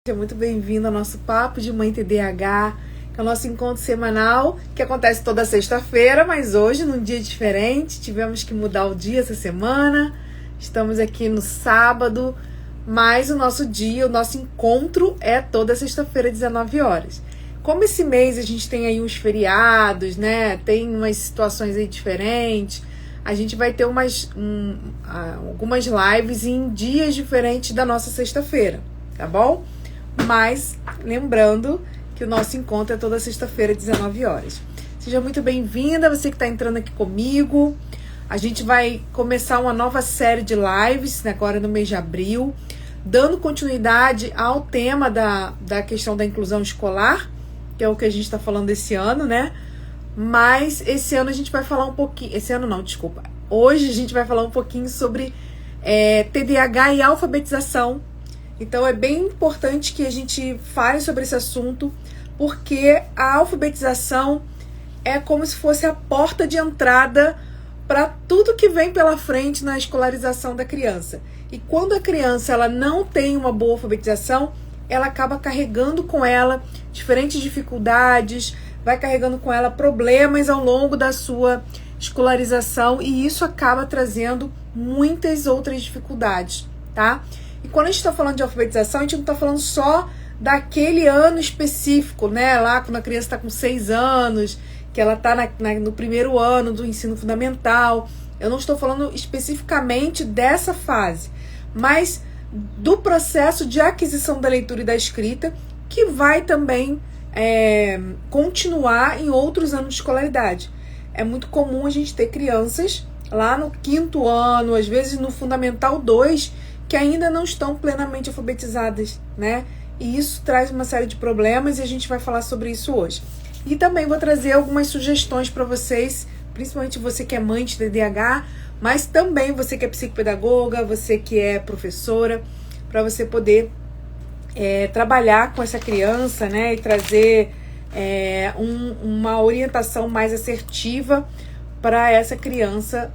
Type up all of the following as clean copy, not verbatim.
Seja muito bem-vindo ao nosso Papo de Mãe TDAH, que é o nosso encontro semanal, que acontece toda sexta-feira, mas hoje, num dia diferente, tivemos que mudar o dia essa semana. Estamos aqui no sábado, mas o nosso dia, o nosso encontro é toda sexta-feira, 19 horas. Como esse mês a gente tem aí uns feriados, né? Tem umas situações aí diferentes, a gente vai ter algumas lives em dias diferentes da nossa sexta-feira, tá bom? Mas, lembrando que o nosso encontro é toda sexta-feira, 19 horas. Seja muito bem-vinda, você que está entrando aqui comigo. A gente vai começar uma nova série de lives, né, agora no mês de abril, dando continuidade ao tema da questão da inclusão escolar, que é o que a gente está falando esse ano, né? Mas esse ano a gente vai falar um pouquinho... Esse ano não, desculpa. Hoje a gente vai falar um pouquinho sobre TDAH e alfabetização. Então é bem importante que a gente fale sobre esse assunto, porque a alfabetização é como se fosse a porta de entrada para tudo que vem pela frente na escolarização da criança. E quando a criança ela não tem uma boa alfabetização, ela acaba carregando com ela diferentes dificuldades, vai carregando com ela problemas ao longo da sua escolarização, e isso acaba trazendo muitas outras dificuldades, tá? E quando a gente está falando de alfabetização, a gente não está falando só daquele ano específico, né? Lá quando a criança está com 6 anos, que ela está no primeiro ano do ensino fundamental. Eu não estou falando especificamente dessa fase, mas do processo de aquisição da leitura e da escrita, que vai também continuar em outros anos de escolaridade. É muito comum a gente ter crianças lá no 5º ano, às vezes no Fundamental 2, que ainda não estão plenamente alfabetizadas, né? E isso traz uma série de problemas e a gente vai falar sobre isso hoje. E também vou trazer algumas sugestões para vocês, principalmente você que é mãe de TDAH, mas também você que é psicopedagoga, você que é professora, para você poder trabalhar com essa criança, né? E trazer uma orientação mais assertiva para essa criança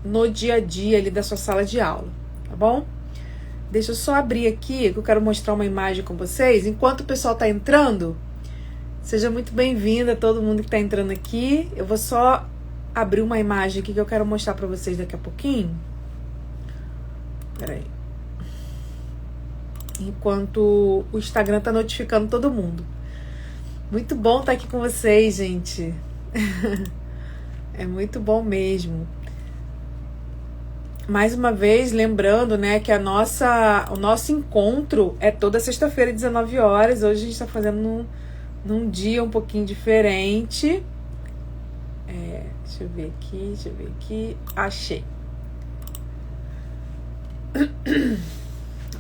no dia a dia ali da sua sala de aula, tá bom? Deixa eu só abrir aqui, que eu quero mostrar uma imagem com vocês. Enquanto o pessoal está entrando, seja muito bem-vinda todo mundo que está entrando aqui. Eu vou só abrir uma imagem aqui que eu quero mostrar para vocês daqui a pouquinho. Peraí. Enquanto o Instagram está notificando todo mundo. Muito bom estar aqui com vocês, gente. É muito bom mesmo. Mais uma vez, lembrando, né, que o nosso encontro é toda sexta-feira, 19 horas. Hoje a gente está fazendo num dia um pouquinho diferente. Deixa eu ver aqui. Achei.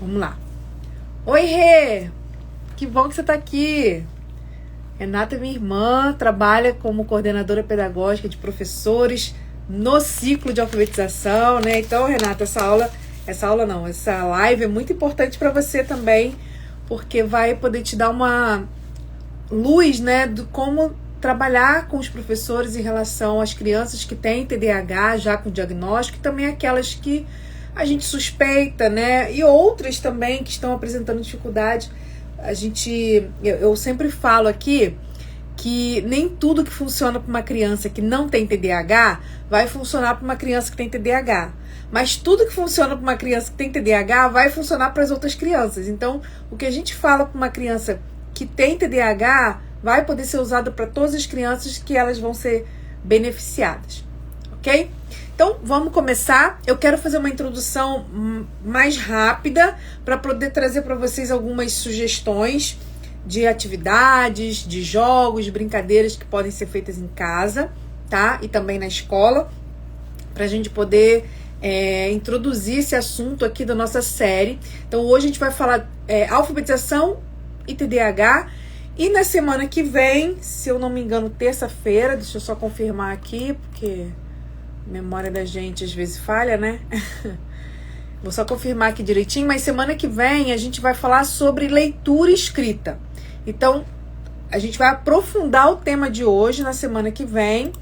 Vamos lá. Oi, Rê! Que bom que você está aqui. Renata é minha irmã, trabalha como coordenadora pedagógica de professores no ciclo de alfabetização, né? Então, Renata, essa live é muito importante para você também, porque vai poder te dar uma luz, né, de como trabalhar com os professores em relação às crianças que têm TDAH já com diagnóstico, e também aquelas que a gente suspeita, né? E outras também que estão apresentando dificuldade. Eu sempre falo aqui que nem tudo que funciona para uma criança que não tem TDAH vai funcionar para uma criança que tem TDAH. Mas tudo que funciona para uma criança que tem TDAH vai funcionar para as outras crianças. Então, o que a gente fala para uma criança que tem TDAH vai poder ser usado para todas as crianças, que elas vão ser beneficiadas. Ok? Então, vamos começar. Eu quero fazer uma introdução mais rápida para poder trazer para vocês algumas sugestões de atividades, de jogos, de brincadeiras que podem ser feitas em casa, tá? E também na escola, para a gente poder introduzir esse assunto aqui da nossa série. Então, hoje a gente vai falar alfabetização e TDAH. E na semana que vem, se eu não me engano, terça-feira, deixa eu só confirmar aqui, porque a memória da gente às vezes falha, né? Vou só confirmar aqui direitinho, mas semana que vem a gente vai falar sobre leitura e escrita. Então, a gente vai aprofundar o tema de hoje na semana que vem,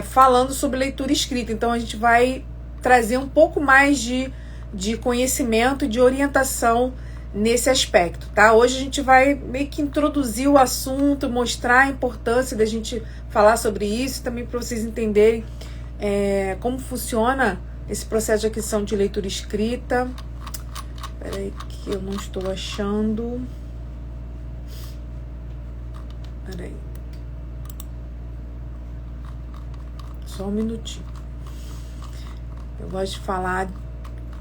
falando sobre leitura e escrita. Então, a gente vai trazer um pouco mais de conhecimento e de orientação nesse aspecto, tá? Hoje a gente vai meio que introduzir o assunto, mostrar a importância da gente falar sobre isso, também para vocês entenderem como funciona esse processo de aquisição de leitura escrita. Peraí que eu não estou achando. Peraí. Só um minutinho. Eu gosto de falar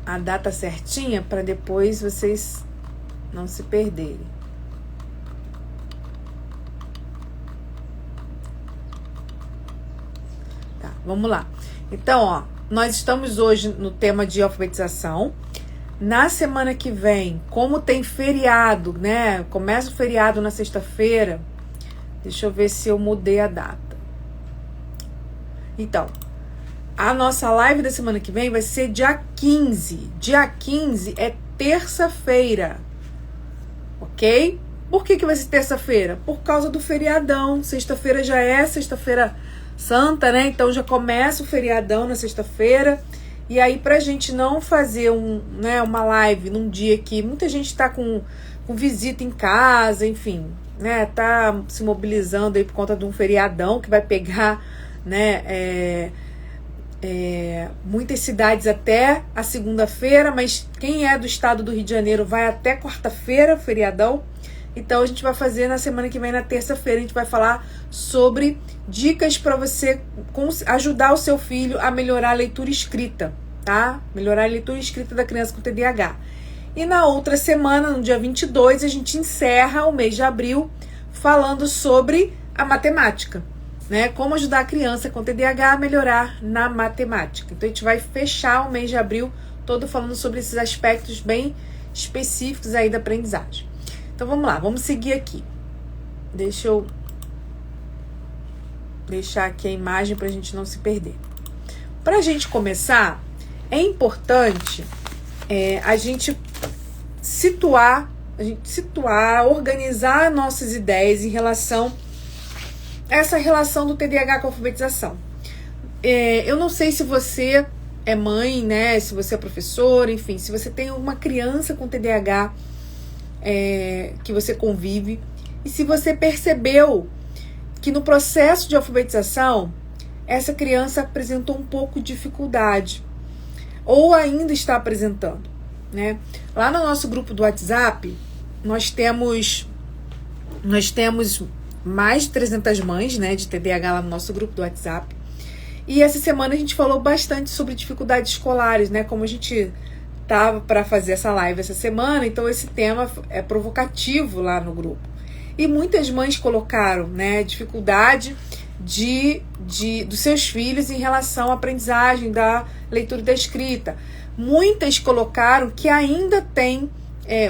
a data certinha para depois vocês não se perderem. Tá, vamos lá. Então, ó, nós estamos hoje no tema de alfabetização. Na semana que vem, como tem feriado, né? Começa o feriado na sexta-feira. Deixa eu ver se eu mudei a data. Então, a nossa live da semana que vem vai ser dia 15. Dia 15 é terça-feira. Ok? Por que vai ser terça-feira? Por causa do feriadão. Sexta-feira já é sexta-feira santa, né? Então já começa o feriadão na sexta-feira. E aí, pra gente não fazer uma live num dia que muita gente tá com visita em casa, enfim, né? Tá se mobilizando aí por conta de um feriadão que vai pegar, né? Muitas cidades até a segunda-feira, mas quem é do estado do Rio de Janeiro vai até quarta-feira, feriadão. Então a gente vai fazer na semana que vem, na terça-feira, a gente vai falar sobre dicas para você ajudar o seu filho a melhorar a leitura escrita, tá? Melhorar a leitura escrita da criança com TDAH. E na outra semana, no dia 22, a gente encerra o mês de abril falando sobre a matemática, né? Como ajudar a criança com TDAH a melhorar na matemática. Então a gente vai fechar o mês de abril todo falando sobre esses aspectos bem específicos aí da aprendizagem. Então vamos lá, vamos seguir aqui. Deixa eu deixar aqui a imagem para a gente não se perder. Para a gente começar, é importante a gente situar, organizar nossas ideias em relação a essa relação do TDAH com a alfabetização. Eu não sei se você é mãe, né? Se você é professora, enfim, se você tem uma criança com TDAH que você convive, e se você percebeu que no processo de alfabetização essa criança apresentou um pouco de dificuldade ou ainda está apresentando, né? Lá no nosso grupo do WhatsApp nós temos mais de 300 mães, né, de TDAH lá no nosso grupo do WhatsApp. E essa semana a gente falou bastante sobre dificuldades escolares, né? Como a gente tava para fazer essa live essa semana, então esse tema é provocativo lá no grupo. E muitas mães colocaram, né, dificuldade dos seus filhos em relação à aprendizagem da leitura e da escrita. Muitas colocaram que ainda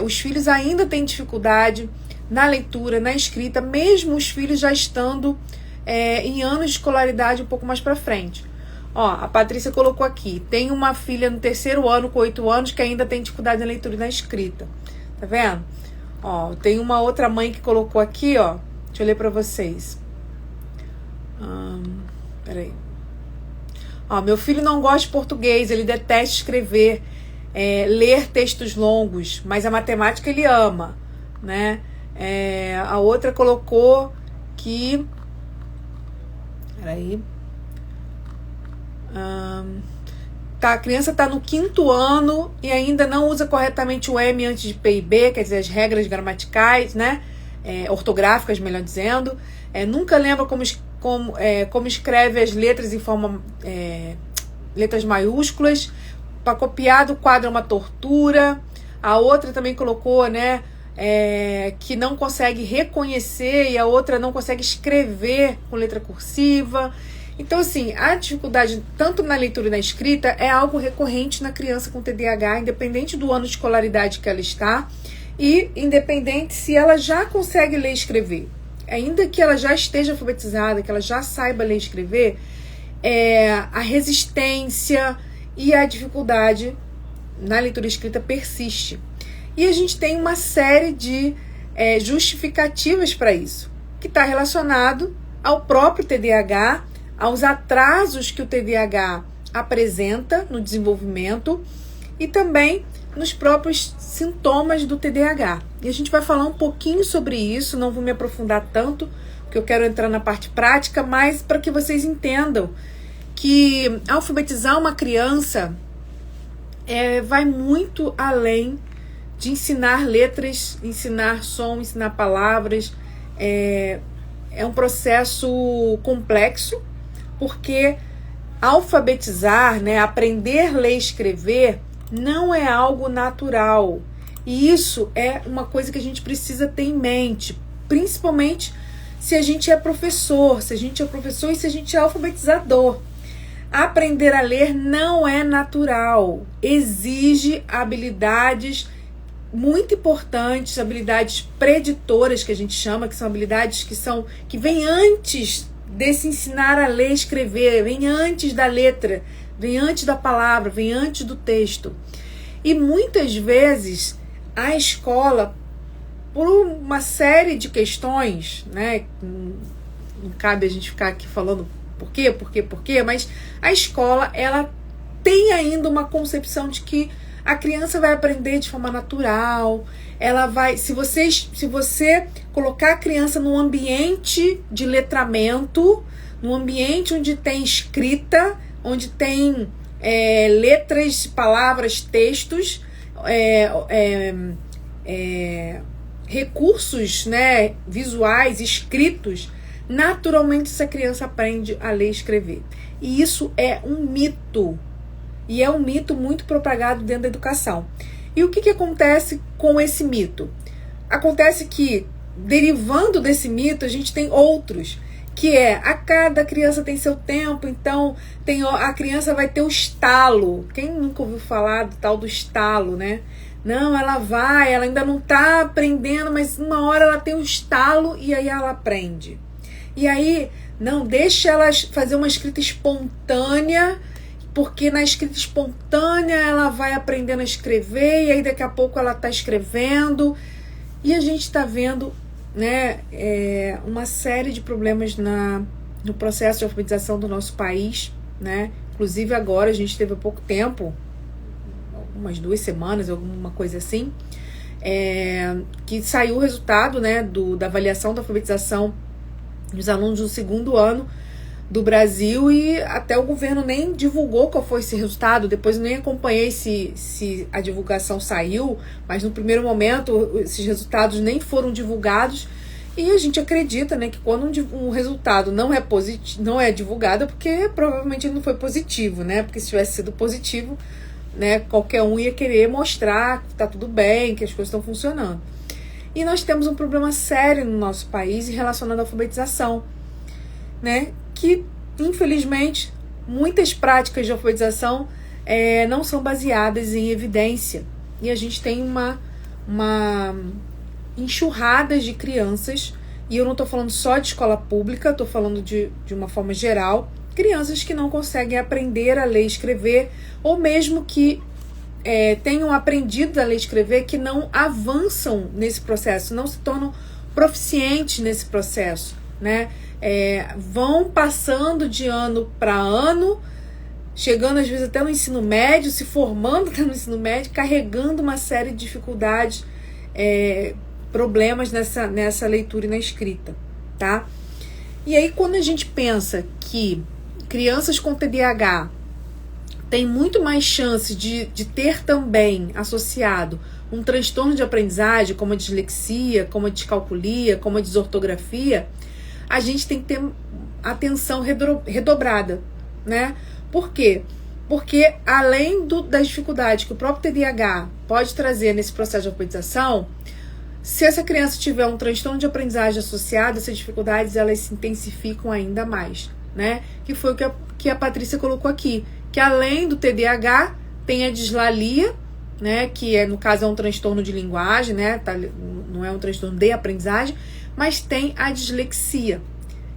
os filhos ainda têm dificuldade na leitura, na escrita, mesmo os filhos já estando em anos de escolaridade um pouco mais para frente. Ó, a Patrícia colocou aqui, tem uma filha no 3º ano com 8 anos que ainda tem dificuldade na leitura e na escrita. Tá vendo? Ó, tem uma outra mãe que colocou aqui, ó. Deixa eu ler para vocês. Peraí. Ó, meu filho não gosta de português, ele detesta escrever, ler textos longos, mas a matemática ele ama, né? A outra colocou que... Peraí. A criança está no 5º ano e ainda não usa corretamente o M antes de P e B, quer dizer, as regras gramaticais, né? Ortográficas, melhor dizendo. Nunca lembra como escreve as letras em forma letras maiúsculas. Para copiar do quadro é uma tortura. A outra também colocou, né, que não consegue reconhecer, e a outra não consegue escrever com letra cursiva. Então, assim, a dificuldade tanto na leitura e na escrita é algo recorrente na criança com TDAH, independente do ano de escolaridade que ela está e independente se ela já consegue ler e escrever. Ainda que ela já esteja alfabetizada, que ela já saiba ler e escrever, a resistência e a dificuldade na leitura e escrita persiste. E a gente tem uma série de justificativas para isso, que está relacionado ao próprio TDAH, aos atrasos que o TDAH apresenta no desenvolvimento e também nos próprios sintomas do TDAH. E a gente vai falar um pouquinho sobre isso, não vou me aprofundar tanto, porque eu quero entrar na parte prática, mas para que vocês entendam que alfabetizar uma criança vai muito além de ensinar letras, ensinar som, ensinar palavras. É um processo complexo, porque alfabetizar, né, aprender a ler e escrever, não é algo natural. E isso é uma coisa que a gente precisa ter em mente, principalmente se a gente é professor, e se a gente é alfabetizador. Aprender a ler não é natural, exige habilidades muito importantes, habilidades preditoras que a gente chama, que são habilidades que vêm antes desse ensinar a ler e escrever, vem antes da letra, vem antes da palavra, vem antes do texto. E muitas vezes a escola, por uma série de questões, né, não cabe a gente ficar aqui falando por quê, mas a escola, ela tem ainda uma concepção de que a criança vai aprender de forma natural, ela vai, se você colocar a criança num ambiente de letramento, num ambiente onde tem escrita, onde tem letras, palavras, textos, recursos, né, visuais, escritos, naturalmente essa criança aprende a ler e escrever. E isso é um mito. E é um mito muito propagado dentro da educação. E o que acontece com esse mito? Acontece que, derivando desse mito, a gente tem outros, que a cada criança tem seu tempo, então a criança vai ter o estalo. Quem nunca ouviu falar do tal do estalo, né? Não, ela ainda não está aprendendo, mas uma hora ela tem o estalo e aí ela aprende. E aí, não, deixa ela fazer uma escrita espontânea, porque na escrita espontânea ela vai aprendendo a escrever, e aí daqui a pouco ela está escrevendo. E a gente está vendo, né, uma série de problemas no processo de alfabetização do nosso país, né? Inclusive agora a gente teve há pouco tempo, umas 2 semanas, alguma coisa assim, que saiu o resultado, né, da avaliação da alfabetização dos alunos do 2º ano do Brasil, e até o governo nem divulgou qual foi esse resultado. Depois eu nem acompanhei se a divulgação saiu, mas no primeiro momento esses resultados nem foram divulgados. E a gente acredita, né, que quando um resultado não é divulgado, é porque provavelmente ele não foi positivo, né? Porque se tivesse sido positivo, né, qualquer um ia querer mostrar que está tudo bem, que as coisas estão funcionando. E nós temos um problema sério no nosso país relacionado à alfabetização, né? Que, infelizmente, muitas práticas de alfabetização não são baseadas em evidência. E a gente tem uma enxurrada de crianças, e eu não estou falando só de escola pública, estou falando de uma forma geral, crianças que não conseguem aprender a ler e escrever, ou mesmo que tenham aprendido a ler e escrever, que não avançam nesse processo, não se tornam proficientes nesse processo, né? Vão passando de ano para ano, chegando às vezes até no ensino médio, se formando até no ensino médio, carregando uma série de dificuldades, problemas nessa leitura e na escrita, tá? E aí, quando a gente pensa que crianças com TDAH têm muito mais chance de ter também associado um transtorno de aprendizagem, como a dislexia, como a descalculia, como a desortografia, a gente tem que ter atenção redobrada, né? Por quê? Porque além das dificuldades que o próprio TDAH pode trazer nesse processo de alfabetização, se essa criança tiver um transtorno de aprendizagem associado, essas dificuldades elas se intensificam ainda mais, né? Que foi o que a Patrícia colocou aqui, que além do TDAH tem a dislalia, né? Que no caso é um transtorno de linguagem, né? Não é um transtorno de aprendizagem, mas tem a dislexia.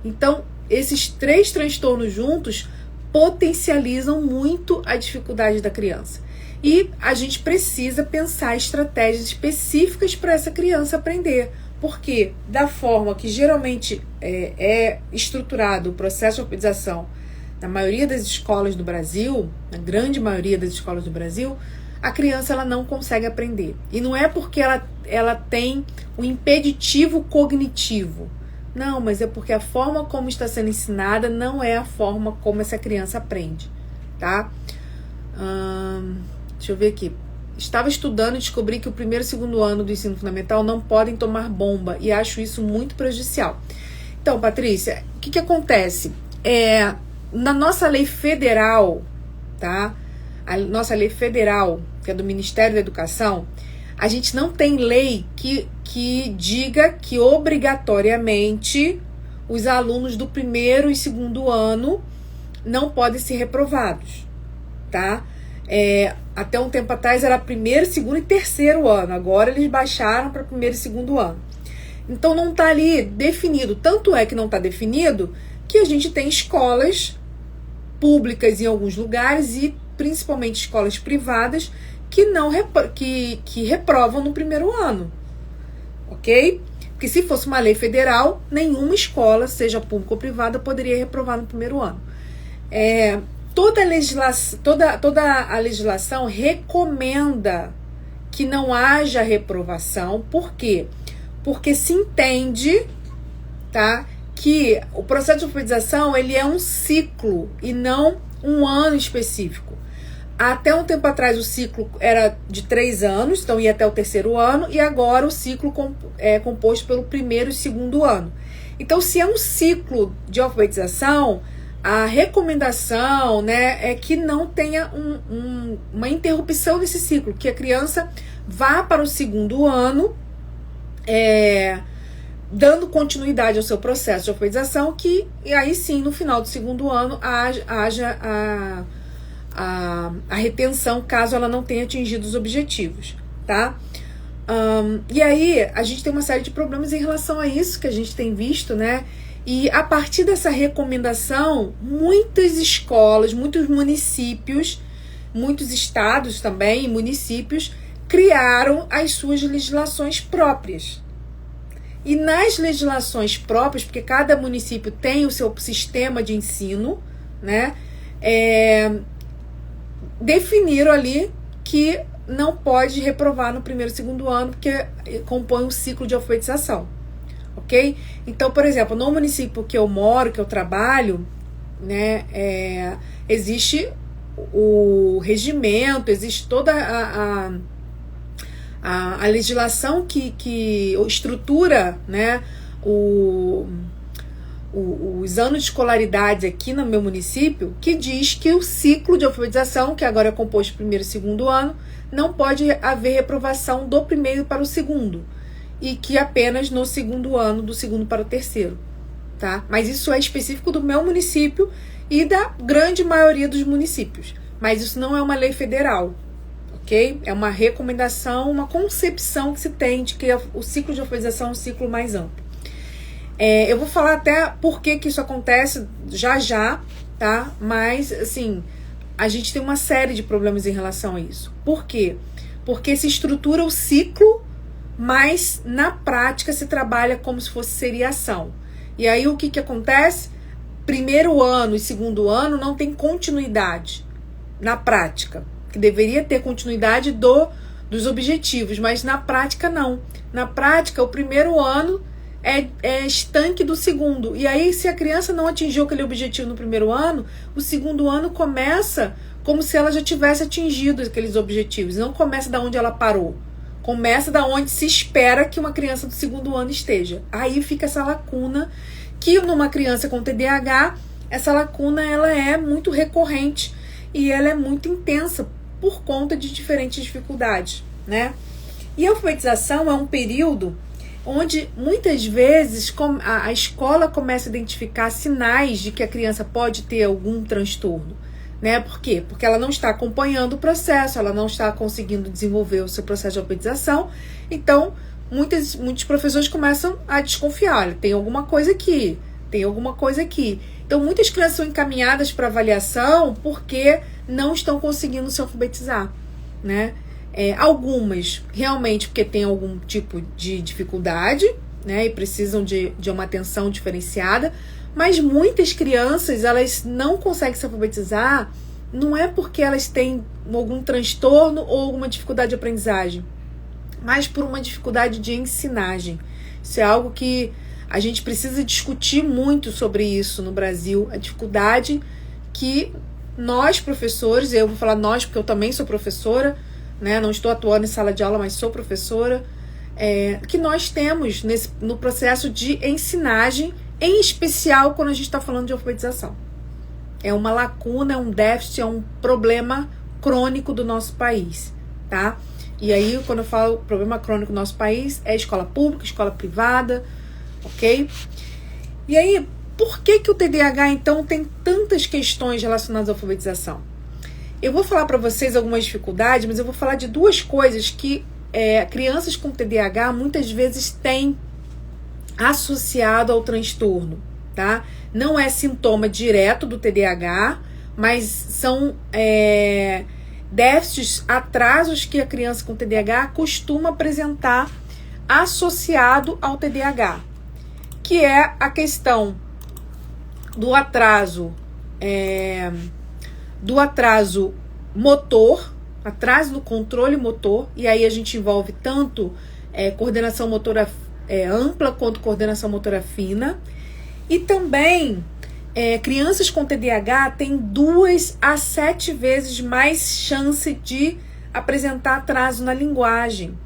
Então, esses 3 transtornos juntos potencializam muito a dificuldade da criança. E a gente precisa pensar estratégias específicas para essa criança aprender. Porque, da forma que geralmente é estruturado o processo de alfabetização na maioria das escolas do Brasil, na grande maioria das escolas do Brasil, a criança ela não consegue aprender. E não é porque ela tem um impeditivo cognitivo. Não, mas é porque a forma como está sendo ensinada não é a forma como essa criança aprende, tá? Deixa eu ver aqui. Estava estudando e descobri que o primeiro e segundo ano do ensino fundamental não podem tomar bomba e acho isso muito prejudicial. Então, Patrícia, o que acontece? Na nossa lei federal, tá? A nossa lei federal, que é do Ministério da Educação, a gente não tem lei que diga que obrigatoriamente os alunos do primeiro e segundo ano não podem ser reprovados, tá? Até um tempo atrás era primeiro, segundo e terceiro ano. Agora eles baixaram para primeiro e segundo ano. Então não está ali definido. Tanto é que não está definido que a gente tem escolas públicas em alguns lugares e principalmente escolas privadas que reprovam no primeiro ano. Ok? Porque se fosse uma lei federal, nenhuma escola, seja pública ou privada, poderia reprovar no primeiro ano. Toda a legislação recomenda que não haja reprovação. Por quê? Porque se entende, tá, que o processo de alfabetização ele é um ciclo e não um ano específico. Até um tempo atrás o ciclo era de 3 anos, então ia até o terceiro ano, e agora o ciclo é composto pelo primeiro e segundo ano. Então, se é um ciclo de alfabetização, a recomendação, né, é que não tenha uma interrupção desse ciclo, que a criança vá para o segundo ano, dando continuidade ao seu processo de alfabetização, e aí sim, no final do segundo ano, haja a retenção, caso ela não tenha atingido os objetivos, tá? E aí, a gente tem uma série de problemas em relação a isso, que a gente tem visto, né? E a partir dessa recomendação, muitas escolas, muitos municípios, muitos estados também, municípios, criaram as suas legislações próprias. E nas legislações próprias, porque cada município tem o seu sistema de ensino, né? Definiram ali que não pode reprovar no primeiro e segundo ano, porque compõe um ciclo de alfabetização. Ok? Então, por exemplo, no município que eu moro, que eu trabalho, né, existe o regimento, existe toda a legislação que estrutura, né, os anos de escolaridade aqui no meu município, que diz que o ciclo de alfabetização, que agora é composto do primeiro e segundo ano, não pode haver reprovação do primeiro para o segundo, e que apenas no segundo ano, do segundo para o terceiro, tá? Mas isso é específico do meu município e da grande maioria dos municípios. Mas isso não é uma lei federal, ok? É uma recomendação, uma concepção que se tem de que o ciclo de alfabetização é um ciclo mais amplo. Eu vou falar até por que isso acontece já, tá? Mas, assim, a gente tem uma série de problemas em relação a isso. Por quê? Porque se estrutura o ciclo, mas na prática se trabalha como se fosse seriação. E aí o que acontece? Primeiro ano e segundo ano não tem continuidade na prática, que deveria ter continuidade dos objetivos, mas na prática não. Na prática, o primeiro ano é estanque do segundo. E aí, se a criança não atingiu aquele objetivo no primeiro ano, o segundo ano começa como se ela já tivesse atingido aqueles objetivos. Não começa da onde ela parou. Começa da onde se espera que uma criança do segundo ano esteja. Aí fica essa lacuna, que numa criança com TDAH, essa lacuna ela é muito recorrente e ela é muito intensa por conta de diferentes dificuldades, né? E a alfabetização é um período onde muitas vezes a escola começa a identificar sinais de que a criança pode ter algum transtorno, né? Por quê? Porque ela não está acompanhando o processo, ela não está conseguindo desenvolver o seu processo de alfabetização. Então, muitos professores começam a desconfiar, olha, tem alguma coisa aqui, tem alguma coisa aqui. Então, muitas crianças são encaminhadas para avaliação porque não estão conseguindo se alfabetizar, né? Algumas realmente porque tem algum tipo de dificuldade, né, e precisam de uma atenção diferenciada, mas muitas crianças elas não conseguem se alfabetizar, não é porque elas têm algum transtorno ou alguma dificuldade de aprendizagem, mas por uma dificuldade de ensinagem. Isso é algo que a gente precisa discutir muito sobre isso no Brasil, a dificuldade que nós, professores, eu vou falar nós porque eu também sou professora, né? Não estou atuando em sala de aula, mas sou professora, que nós temos no processo de ensinagem, em especial quando a gente está falando de alfabetização. É uma lacuna, é um déficit, é um problema crônico do nosso país, tá? E aí, quando eu falo problema crônico do nosso país, é escola pública, escola privada, ok? E aí, por que o TDAH, então, tem tantas questões relacionadas à alfabetização? Eu vou falar para vocês algumas dificuldades, mas eu vou falar de duas coisas que crianças com TDAH muitas vezes têm associado ao transtorno, tá? Não é sintoma direto do TDAH, mas são déficits, atrasos que a criança com TDAH costuma apresentar associado ao TDAH, que é a questão do atraso motor, atraso no controle motor, e aí a gente envolve tanto coordenação motora ampla quanto coordenação motora fina, e também crianças com TDAH têm 2 a 7 vezes mais chance de apresentar atraso na linguagem.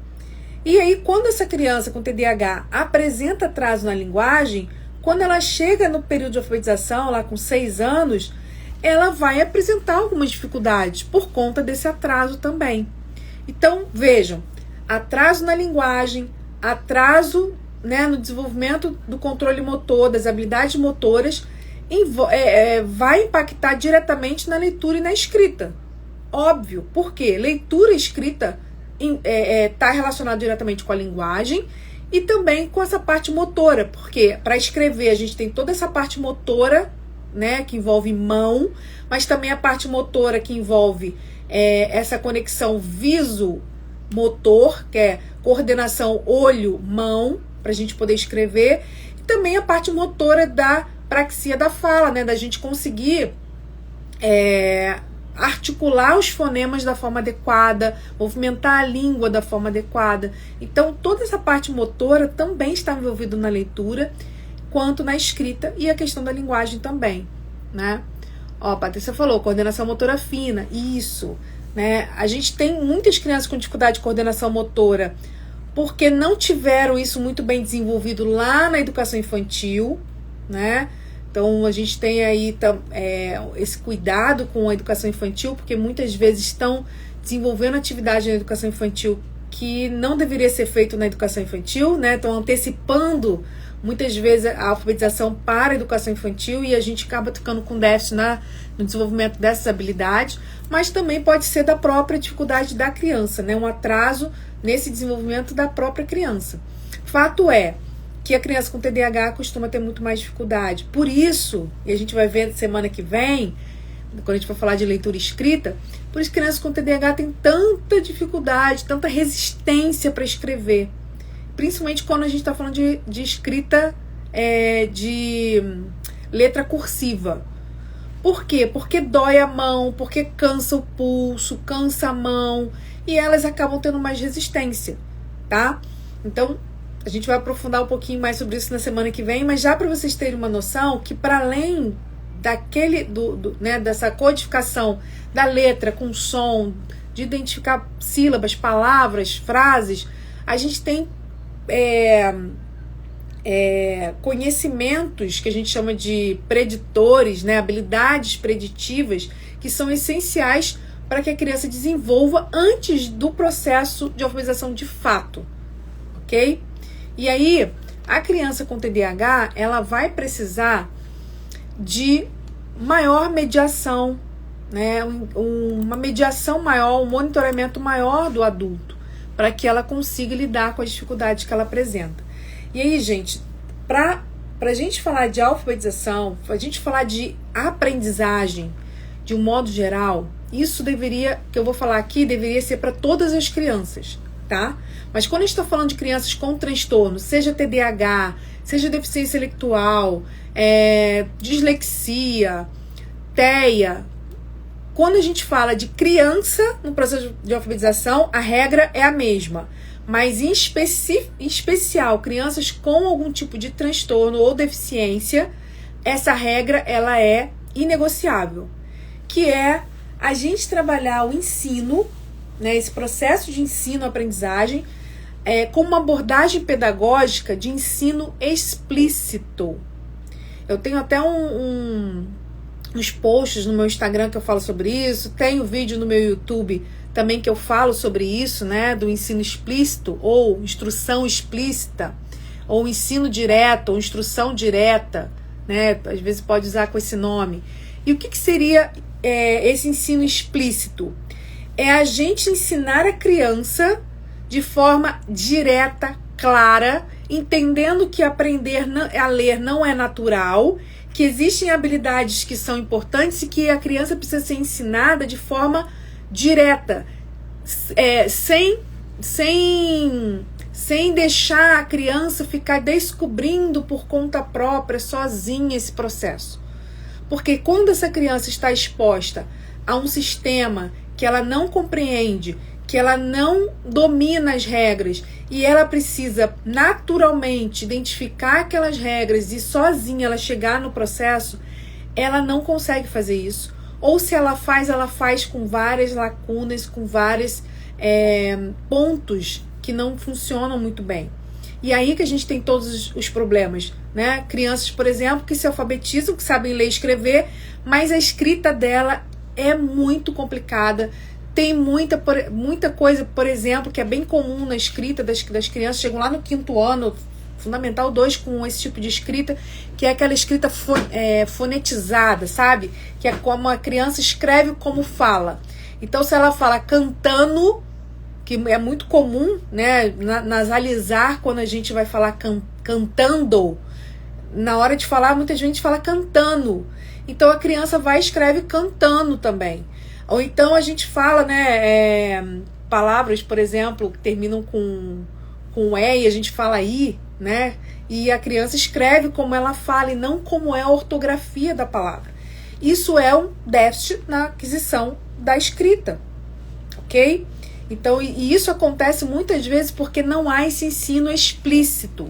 E aí, quando essa criança com TDAH apresenta atraso na linguagem, quando ela chega no período de alfabetização, lá com 6 anos, ela vai apresentar algumas dificuldades por conta desse atraso também. Então, vejam, atraso na linguagem, atraso, né, no desenvolvimento do controle motor, das habilidades motoras, vai impactar diretamente na leitura e na escrita. Óbvio, porque leitura e escrita está relacionado diretamente com a linguagem e também com essa parte motora, porque para escrever a gente tem toda essa parte motora, né, que envolve mão, mas também a parte motora que envolve essa conexão viso-motor, que é coordenação olho-mão, para a gente poder escrever, e também a parte motora da praxia da fala, né, da gente conseguir articular os fonemas da forma adequada, movimentar a língua da forma adequada. Então, toda essa parte motora também está envolvida na leitura, quanto na escrita, e a questão da linguagem também, né? Ó, a Patrícia falou, coordenação motora fina, isso, né? A gente tem muitas crianças com dificuldade de coordenação motora, porque não tiveram isso muito bem desenvolvido lá na educação infantil, né? Então, a gente tem aí esse cuidado com a educação infantil, porque muitas vezes estão desenvolvendo atividade na educação infantil que não deveria ser feito na educação infantil, né? Estão antecipando muitas vezes a alfabetização para a educação infantil e a gente acaba ficando com déficit no desenvolvimento dessas habilidades, mas também pode ser da própria dificuldade da criança, né? Um atraso nesse desenvolvimento da própria criança. Fato é que a criança com TDAH costuma ter muito mais dificuldade. Por isso, e a gente vai ver semana que vem, quando a gente for falar de leitura e escrita, por isso que crianças com TDAH têm tanta dificuldade, tanta resistência para escrever. Principalmente quando a gente está falando de escrita de letra cursiva. Por quê? Porque dói a mão, porque cansa o pulso, cansa a mão, e elas acabam tendo mais resistência, tá? Então, a gente vai aprofundar um pouquinho mais sobre isso na semana que vem, mas já para vocês terem uma noção que para além dessa codificação da letra com som, de identificar sílabas, palavras, frases, a gente tem conhecimentos que a gente chama de preditores, né, habilidades preditivas que são essenciais para que a criança desenvolva antes do processo de alfabetização de fato, ok? E aí, a criança com TDAH, ela vai precisar de maior mediação, né? Uma mediação maior, um monitoramento maior do adulto, para que ela consiga lidar com as dificuldades que ela apresenta. E aí, gente, para a gente falar de alfabetização, para a gente falar de aprendizagem, de um modo geral, isso que eu vou falar aqui, deveria ser para todas as crianças, tá? Mas quando a gente está falando de crianças com transtorno, seja TDAH, seja deficiência intelectual, dislexia, TEA, quando a gente fala de criança no processo de alfabetização, a regra é a mesma. Mas em especial, crianças com algum tipo de transtorno ou deficiência, essa regra ela é inegociável. Que é a gente trabalhar o ensino, né, esse processo de ensino-aprendizagem, com uma abordagem pedagógica de ensino explícito. Eu tenho até uns posts no meu Instagram que eu falo sobre isso, tenho vídeo no meu YouTube também que eu falo sobre isso, né, do ensino explícito, ou instrução explícita, ou ensino direto, ou instrução direta, né, às vezes pode usar com esse nome. E o que seria esse ensino explícito? É a gente ensinar a criança de forma direta, clara, entendendo que aprender a ler não é natural, que existem habilidades que são importantes e que a criança precisa ser ensinada de forma direta, sem deixar a criança ficar descobrindo por conta própria, sozinha, esse processo. Porque quando essa criança está exposta a um sistema que ela não compreende, que ela não domina as regras e ela precisa naturalmente identificar aquelas regras e sozinha ela chegar no processo, ela não consegue fazer isso. Ou se ela faz com várias lacunas, com vários pontos que não funcionam muito bem. E aí que a gente tem todos os problemas, né? Crianças, por exemplo, que se alfabetizam, que sabem ler e escrever, mas a escrita dela é muito complicada. Tem muita coisa, por exemplo, que é bem comum na escrita das crianças, chegam lá no 5º ano, Fundamental 2, com esse tipo de escrita, que é aquela escrita fonetizada, sabe? Que é como a criança escreve como fala. Então, se ela fala cantando, que é muito comum, né, nasalizar quando a gente vai falar cantando, na hora de falar, muita gente fala cantando. Então, a criança vai e escreve cantando também. Ou então a gente fala, né, palavras, por exemplo, que terminam com E e a gente fala I, né? E a criança escreve como ela fala e não como é a ortografia da palavra. Isso é um déficit na aquisição da escrita, ok? Então, e isso acontece muitas vezes porque não há esse ensino explícito,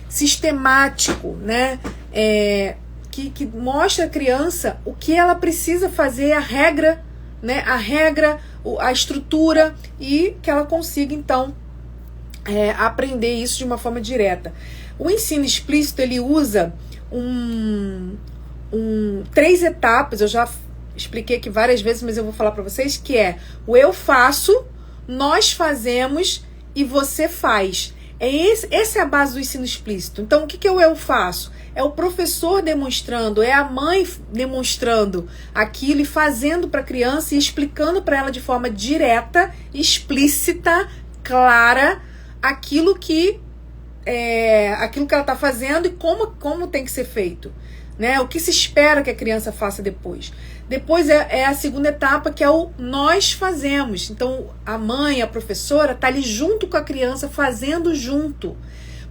sistemático, né? Que mostra a criança o que ela precisa fazer, a regra, né? A estrutura, e que ela consiga, então, aprender isso de uma forma direta. O ensino explícito, ele usa 3 etapas, eu já expliquei aqui várias vezes, mas eu vou falar para vocês, que é o eu faço, nós fazemos e você faz. Essa é a base do ensino explícito. Então, o que é o eu faço? É o professor demonstrando, é a mãe demonstrando aquilo e fazendo para a criança e explicando para ela de forma direta, explícita, clara, aquilo que ela está fazendo e como tem que ser feito, né? O que se espera que a criança faça depois. Depois é a segunda etapa, que é o nós fazemos. Então, a mãe, a professora, está ali junto com a criança, fazendo junto.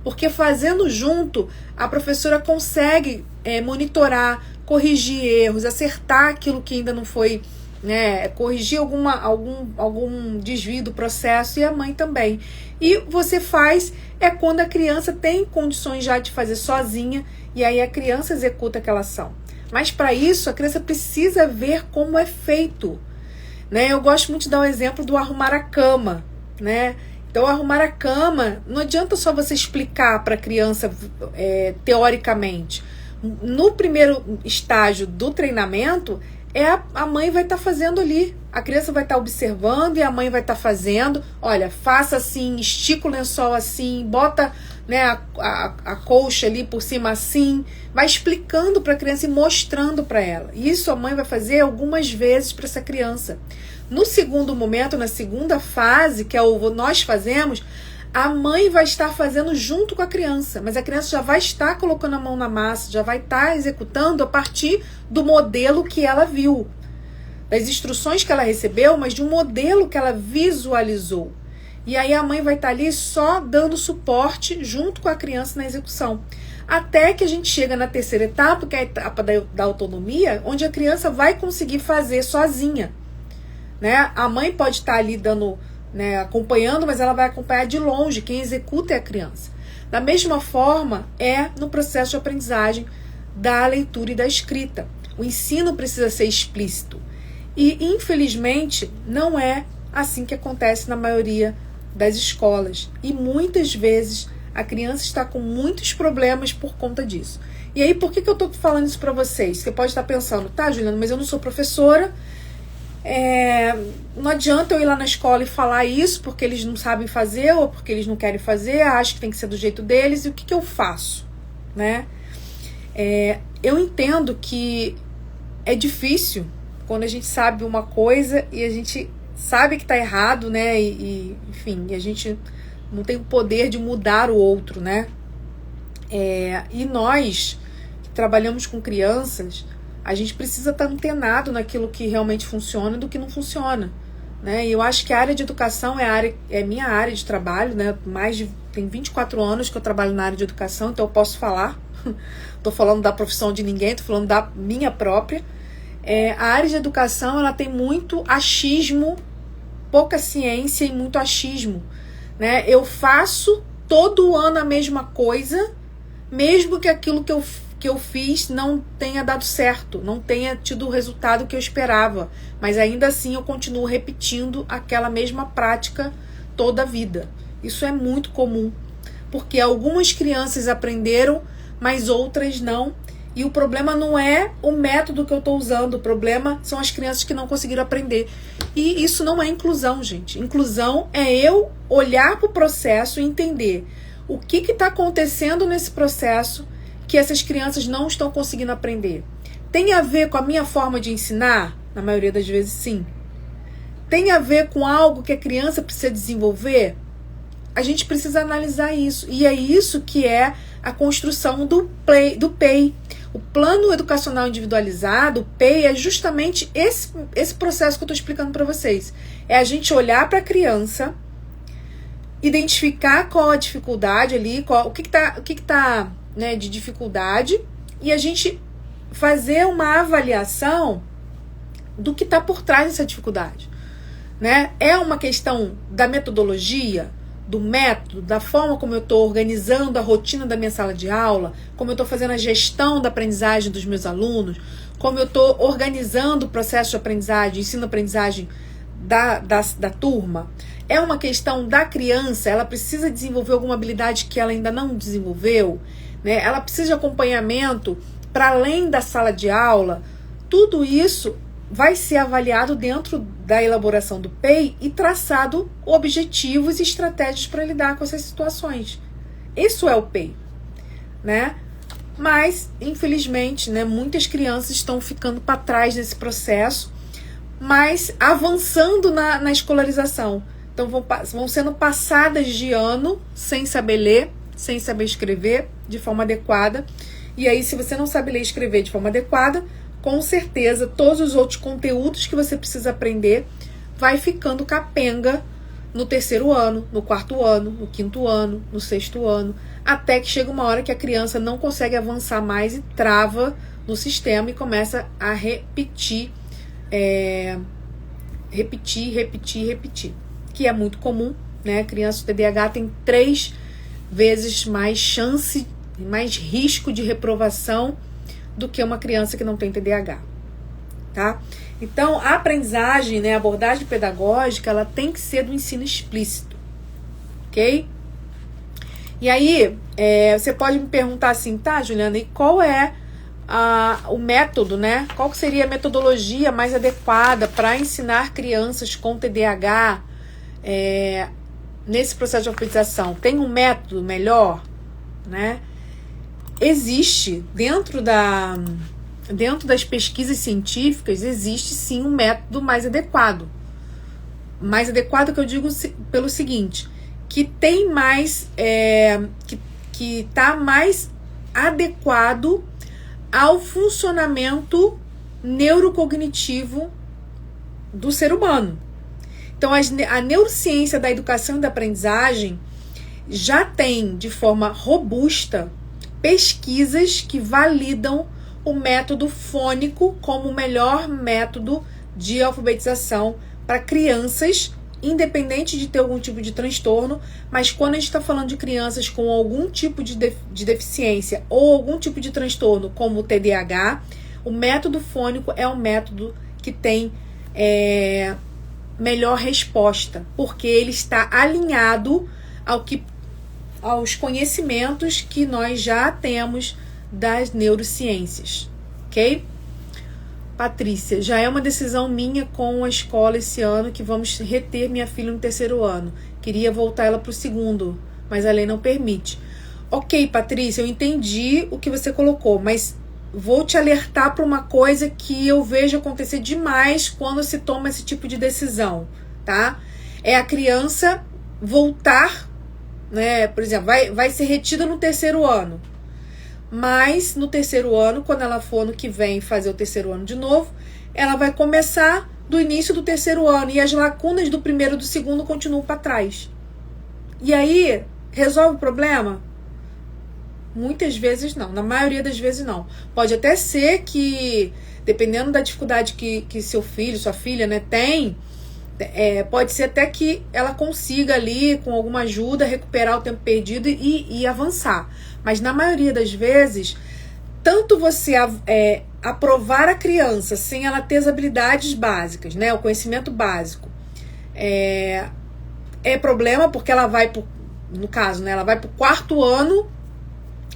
Porque fazendo junto, a professora consegue monitorar, corrigir erros, acertar aquilo que ainda não foi, né, corrigir algum desvio do processo, e a mãe também. E você faz quando a criança tem condições já de fazer sozinha, e aí a criança executa aquela ação. Mas para isso, a criança precisa ver como é feito, né? Eu gosto muito de dar um exemplo do arrumar a cama, né? Então, arrumar a cama, não adianta só você explicar para a criança teoricamente. No primeiro estágio do treinamento, a mãe vai estar fazendo ali. A criança vai estar observando e a mãe vai estar fazendo. Olha, faça assim, estica o lençol assim, bota, né, a colcha ali por cima assim. Vai explicando para a criança e mostrando para ela. Isso a mãe vai fazer algumas vezes para essa criança. No segundo momento, na segunda fase, que é o nós fazemos, a mãe vai estar fazendo junto com a criança, mas a criança já vai estar colocando a mão na massa, já vai estar executando a partir do modelo que ela viu, das instruções que ela recebeu, mas de um modelo que ela visualizou. E aí a mãe vai estar ali só dando suporte junto com a criança na execução. Até que a gente chega na terceira etapa, que é a etapa da autonomia, onde a criança vai conseguir fazer sozinha. Né? A mãe pode estar ali dando, né, acompanhando, mas ela vai acompanhar de longe. Quem executa é a criança. Da mesma forma, é no processo de aprendizagem da leitura e da escrita. O ensino precisa ser explícito. E, infelizmente, não é assim que acontece na maioria das escolas. E muitas vezes a criança está com muitos problemas por conta disso. E aí, por que eu estou falando isso para vocês? Você pode estar pensando, tá, Juliana, mas eu não sou professora, não adianta eu ir lá na escola e falar isso porque eles não sabem fazer ou porque eles não querem fazer, acho que tem que ser do jeito deles, e o que eu faço? Né? Eu entendo que é difícil quando a gente sabe uma coisa e a gente sabe que está errado, né? Enfim, a gente não tem o poder de mudar o outro, né? E nós que trabalhamos com crianças, a gente precisa estar antenado naquilo que realmente funciona e do que não funciona, né? E eu acho que a área de educação é minha área de trabalho, né? Tem 24 anos que eu trabalho na área de educação, então eu posso falar. Estou falando da profissão de ninguém, estou falando da minha própria. A área de educação, ela tem muito achismo, pouca ciência e muito achismo, né? Eu faço todo ano a mesma coisa, mesmo que aquilo que eu fiz não tenha dado certo, não tenha tido o resultado que eu esperava, mas ainda assim eu continuo repetindo aquela mesma prática toda a vida. Isso é muito comum, porque algumas crianças aprenderam, mas outras não. E o problema não é o método que eu estou usando, o problema são as crianças que não conseguiram aprender. E isso não é inclusão, gente. Inclusão é eu olhar para o processo e entender o que está acontecendo nesse processo que essas crianças não estão conseguindo aprender. Tem a ver com a minha forma de ensinar? Na maioria das vezes, sim. Tem a ver com algo que a criança precisa desenvolver? A gente precisa analisar isso. E é isso que é a construção do PEI. O Plano Educacional Individualizado, o PEI, é justamente esse processo que eu estou explicando para vocês. É a gente olhar para a criança, identificar qual a dificuldade ali, o que tá, né, de dificuldade, e a gente fazer uma avaliação do que está por trás dessa dificuldade. Né? É uma questão da metodologia, do método, da forma como eu estou organizando a rotina da minha sala de aula, como eu estou fazendo a gestão da aprendizagem dos meus alunos, como eu estou organizando o processo de aprendizagem, ensino-aprendizagem da turma. É uma questão da criança, ela precisa desenvolver alguma habilidade que ela ainda não desenvolveu, né? Ela precisa de acompanhamento para além da sala de aula. Tudo isso vai ser avaliado dentro da elaboração do PEI e traçado objetivos e estratégias para lidar com essas situações. Isso é o PEI, né? Mas, infelizmente, né, muitas crianças estão ficando para trás nesse processo, mas avançando na escolarização. Então, vão sendo passadas de ano sem saber ler, sem saber escrever de forma adequada. E aí, se você não sabe ler e escrever de forma adequada, com certeza, todos os outros conteúdos que você precisa aprender vai ficando capenga no terceiro ano, no quarto ano, no quinto ano, no sexto ano, até que chega uma hora que a criança não consegue avançar mais e trava no sistema e começa a repetir, que é muito comum, né? A criança com TDAH tem 3 vezes mais chance, mais risco de reprovação do que uma criança que não tem TDAH, tá? Então, a aprendizagem, né, a abordagem pedagógica, ela tem que ser do ensino explícito, ok? E aí, você pode me perguntar assim, tá, Juliana, e qual é o método, né? Qual que seria a metodologia mais adequada para ensinar crianças com TDAH nesse processo de alfabetização? Tem um método melhor, né? Existe, dentro das pesquisas científicas, existe sim um método mais adequado. Mais adequado que eu digo pelo seguinte, que tem mais, que está mais adequado ao funcionamento neurocognitivo do ser humano. Então, a neurociência da educação e da aprendizagem já tem, de forma robusta, pesquisas que validam o método fônico como o melhor método de alfabetização para crianças, independente de ter algum tipo de transtorno, mas quando a gente está falando de crianças com algum tipo de deficiência ou algum tipo de transtorno, como o TDAH, o método fônico é um método que tem melhor resposta, porque ele está alinhado aos conhecimentos que nós já temos das neurociências, ok? Patrícia, já é uma decisão minha com a escola esse ano que vamos reter minha filha no 3º ano. Queria voltar ela para o 2º, mas a lei não permite. Ok, Patrícia, eu entendi o que você colocou, mas vou te alertar para uma coisa que eu vejo acontecer demais quando se toma esse tipo de decisão, tá? É a criança voltar, né? Por exemplo, vai ser retida no 3º ano. Mas no 3º ano, quando ela for ano que vem fazer o 3º ano de novo, ela vai começar do início do 3º ano e as lacunas do 1º e do 2º continuam para trás. E aí, resolve o problema? Muitas vezes não, na maioria das vezes não. Pode até ser que, dependendo da dificuldade que seu filho, sua filha, né, tem, pode ser até que ela consiga ali, com alguma ajuda, recuperar o tempo perdido e avançar. Mas na maioria das vezes, tanto você aprovar a criança sem ela ter as habilidades básicas, né, o conhecimento básico, é problema, porque ela vai, no caso, né, ela vai para o 4º ano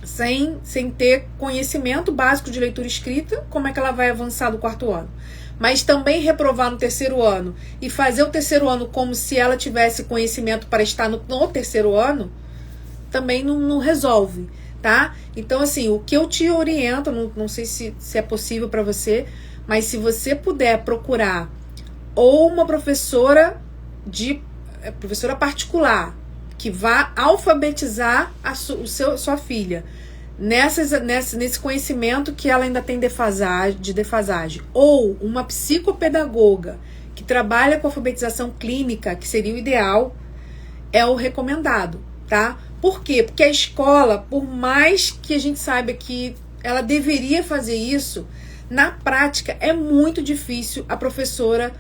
sem ter conhecimento básico de leitura e escrita. Como é que ela vai avançar do 4º ano? Mas também reprovar no 3º ano e fazer o 3º ano como se ela tivesse conhecimento para estar no 3º ano, também não resolve, tá? Então, assim, o que eu te oriento, não sei se é possível para você, mas se você puder procurar ou uma professora particular que vá alfabetizar sua filha nesse conhecimento que ela ainda tem de defasagem, ou uma psicopedagoga que trabalha com alfabetização clínica, que seria o ideal, é o recomendado, tá? Por quê? Porque a escola, por mais que a gente saiba que ela deveria fazer isso, na prática é muito difícil a professora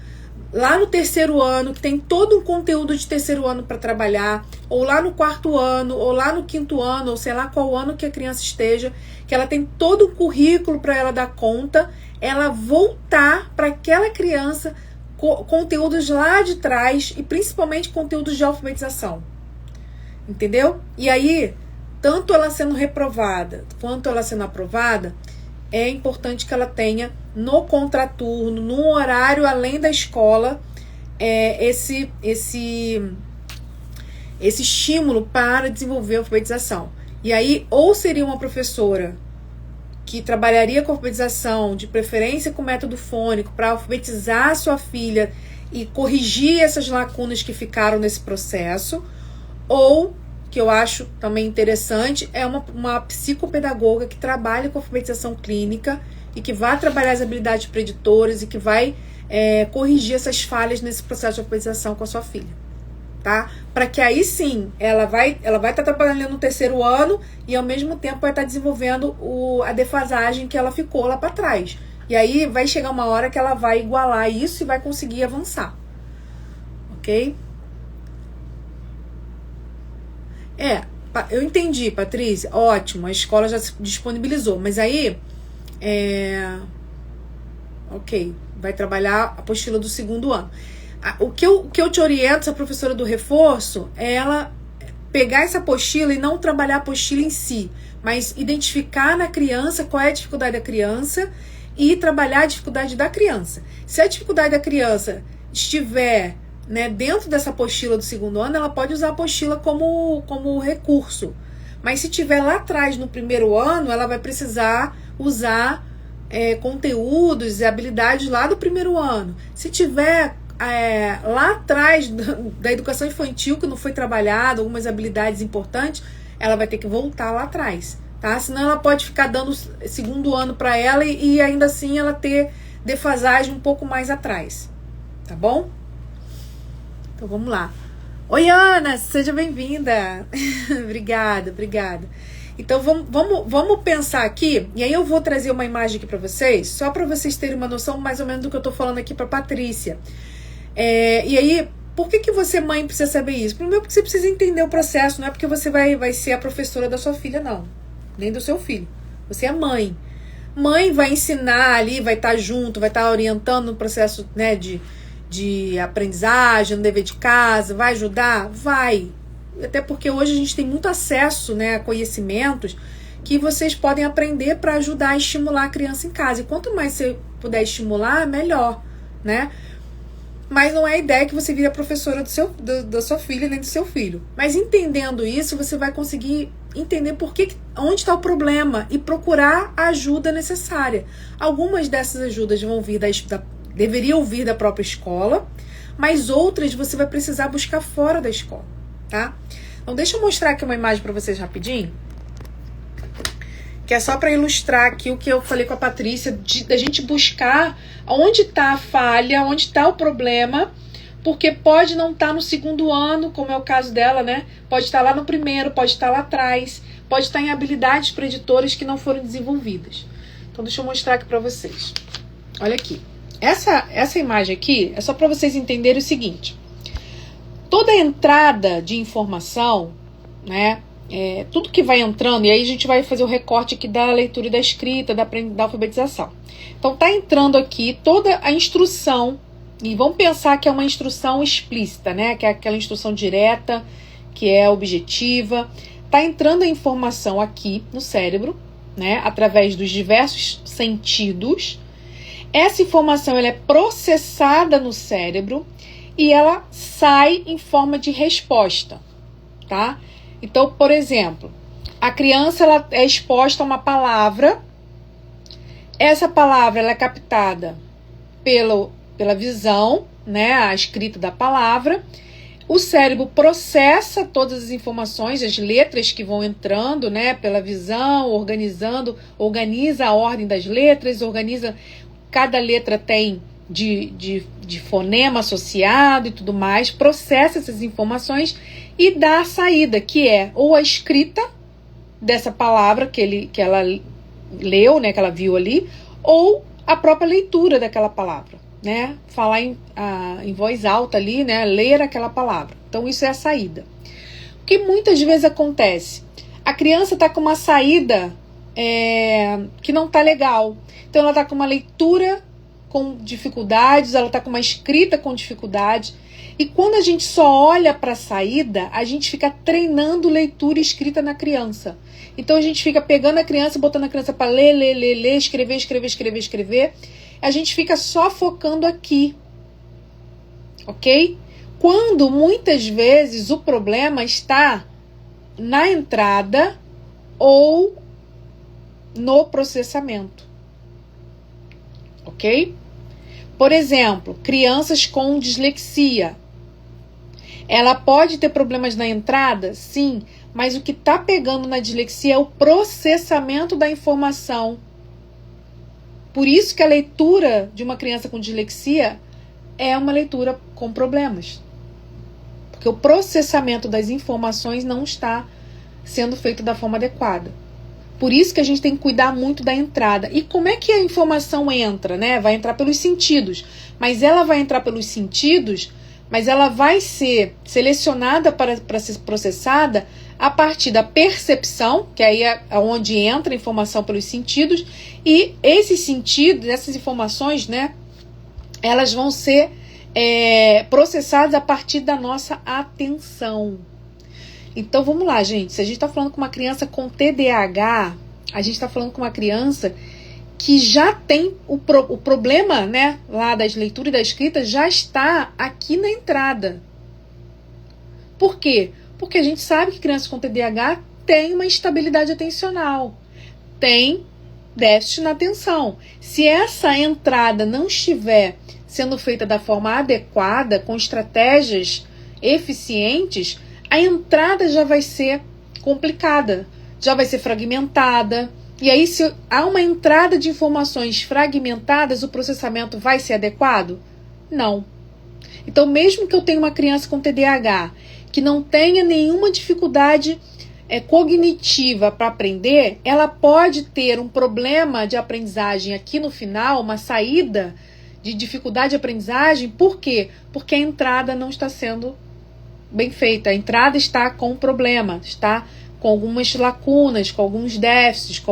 lá no 3º ano, que tem todo um conteúdo de 3º ano para trabalhar, ou lá no 4º ano, ou lá no 5º ano, ou sei lá qual ano que a criança esteja, que ela tem todo um currículo para ela dar conta, ela voltar para aquela criança conteúdos lá de trás, e principalmente conteúdos de alfabetização. Entendeu? E aí, tanto ela sendo reprovada, quanto ela sendo aprovada, é importante que ela tenha no contraturno, no horário além da escola, esse estímulo para desenvolver a alfabetização. E aí, ou seria uma professora que trabalharia com alfabetização, de preferência com método fônico, para alfabetizar a sua filha e corrigir essas lacunas que ficaram nesse processo, ou, que eu acho também interessante, é uma psicopedagoga que trabalha com alfabetização clínica e que vai trabalhar as habilidades preditoras e que vai corrigir essas falhas nesse processo de alfabetização com a sua filha, tá? Para que aí sim, ela vai estar trabalhando no 3º ano e ao mesmo tempo vai estar desenvolvendo a defasagem que ela ficou lá para trás. E aí vai chegar uma hora que ela vai igualar isso e vai conseguir avançar. Ok? Eu entendi, Patrícia. Ótimo, a escola já se disponibilizou. Mas aí, ok, vai trabalhar a apostila do 2º ano. O que eu te oriento, essa professora do reforço, é ela pegar essa apostila e não trabalhar a apostila em si, mas identificar na criança qual é a dificuldade da criança e trabalhar a dificuldade da criança. Se a dificuldade da criança estiver, né, dentro dessa apostila do 2º ano, ela pode usar a apostila como recurso. Mas se tiver lá atrás, no 1º ano, ela vai precisar usar conteúdos e habilidades lá do 1º ano. Se tiver lá atrás da educação infantil que não foi trabalhado, algumas habilidades importantes, ela vai ter que voltar lá atrás, tá? Senão ela pode ficar dando 2º ano para ela e ainda assim ela ter defasagem um pouco mais atrás, tá bom? Então vamos lá. Oi, Ana, seja bem-vinda. Obrigada. Então vamos pensar aqui, e aí eu vou trazer uma imagem aqui para vocês, só para vocês terem uma noção mais ou menos do que eu tô falando aqui para Patrícia. E aí, por que você, mãe, precisa saber isso? Primeiro porque você precisa entender o processo, não é porque você vai ser a professora da sua filha, não. Nem do seu filho. Você é mãe. Mãe vai ensinar ali, vai estar junto, vai estar orientando no processo, né, de aprendizagem, no dever de casa, vai ajudar? Vai. Até porque hoje a gente tem muito acesso, né, a conhecimentos que vocês podem aprender para ajudar a estimular a criança em casa. E quanto mais você puder estimular, melhor, né? Mas não é a ideia que você vire a professora da sua filha nem do seu filho. Mas entendendo isso, você vai conseguir entender onde está o problema e procurar a ajuda necessária. Algumas dessas ajudas vão vir deveriam vir da própria escola, mas outras você vai precisar buscar fora da escola, tá? Então deixa eu mostrar aqui uma imagem para vocês rapidinho, que é só para ilustrar aqui o que eu falei com a Patrícia, da gente buscar onde está a falha, onde está o problema, porque pode não estar no segundo ano, como é o caso dela, né? Pode estar lá no primeiro, pode estar lá atrás, pode estar em habilidades preditoras que não foram desenvolvidas. Então deixa eu mostrar aqui para vocês. Olha aqui. Essa imagem aqui é só para vocês entenderem o seguinte. Toda entrada de informação, né? Tudo que vai entrando, e aí a gente vai fazer o recorte aqui da leitura e da escrita, da alfabetização. Então tá entrando aqui toda a instrução, e vamos pensar que é uma instrução explícita, né? Que é aquela instrução direta, que é objetiva. Tá entrando a informação aqui no cérebro, né? Através dos diversos sentidos. Essa informação ela é processada no cérebro e ela sai em forma de resposta, tá? Então, por exemplo, a criança ela é exposta a uma palavra, essa palavra ela é captada pela visão, né, a escrita da palavra, o cérebro processa todas as informações, as letras que vão entrando, né, pela visão, organiza a ordem das letras, cada letra tem de fonema associado e tudo mais, processa essas informações e dá a saída, que é ou a escrita dessa palavra que ela leu, né, que ela viu ali, ou a própria leitura daquela palavra, né, falar em voz alta ali, né, ler aquela palavra. Então isso é a saída. O que muitas vezes acontece? A criança está com uma saída que não está legal. Então ela está com uma leitura com dificuldades, ela está com uma escrita com dificuldade. E quando a gente só olha para a saída, a gente fica treinando leitura e escrita na criança. Então a gente fica pegando a criança, botando a criança para ler, escrever. A gente fica só focando aqui. Ok? Quando muitas vezes o problema está na entrada ou no processamento. Ok? Por exemplo, crianças com dislexia. Ela pode ter problemas na entrada? Sim, mas o que está pegando na dislexia é o processamento da informação. Por isso que a leitura de uma criança com dislexia é uma leitura com problemas. Porque o processamento das informações não está sendo feito da forma adequada. Por isso que a gente tem que cuidar muito da entrada. E como é que a informação entra, né? Vai entrar pelos sentidos. Mas ela vai entrar pelos sentidos, mas ela vai ser selecionada para ser processada a partir da percepção, que aí é onde entra a informação pelos sentidos, e esses sentidos, essas informações, né? Elas vão ser processadas a partir da nossa atenção. Então vamos lá, gente. Se a gente está falando com uma criança com TDAH, a gente está falando com uma criança que já tem o problema, né, lá das leituras e da escrita, já está aqui na entrada. Por quê? Porque a gente sabe que crianças com TDAH têm uma instabilidade atencional, tem déficit na atenção. Se essa entrada não estiver sendo feita da forma adequada, com estratégias eficientes, a entrada já vai ser complicada, já vai ser fragmentada. E aí, se há uma entrada de informações fragmentadas, o processamento vai ser adequado? Não. Então, mesmo que eu tenha uma criança com TDAH que não tenha nenhuma dificuldade cognitiva para aprender, ela pode ter um problema de aprendizagem aqui no final, uma saída de dificuldade de aprendizagem. Por quê? Porque a entrada não está sendo bem feita. A entrada está com problema, está com algumas lacunas, com alguns déficits, com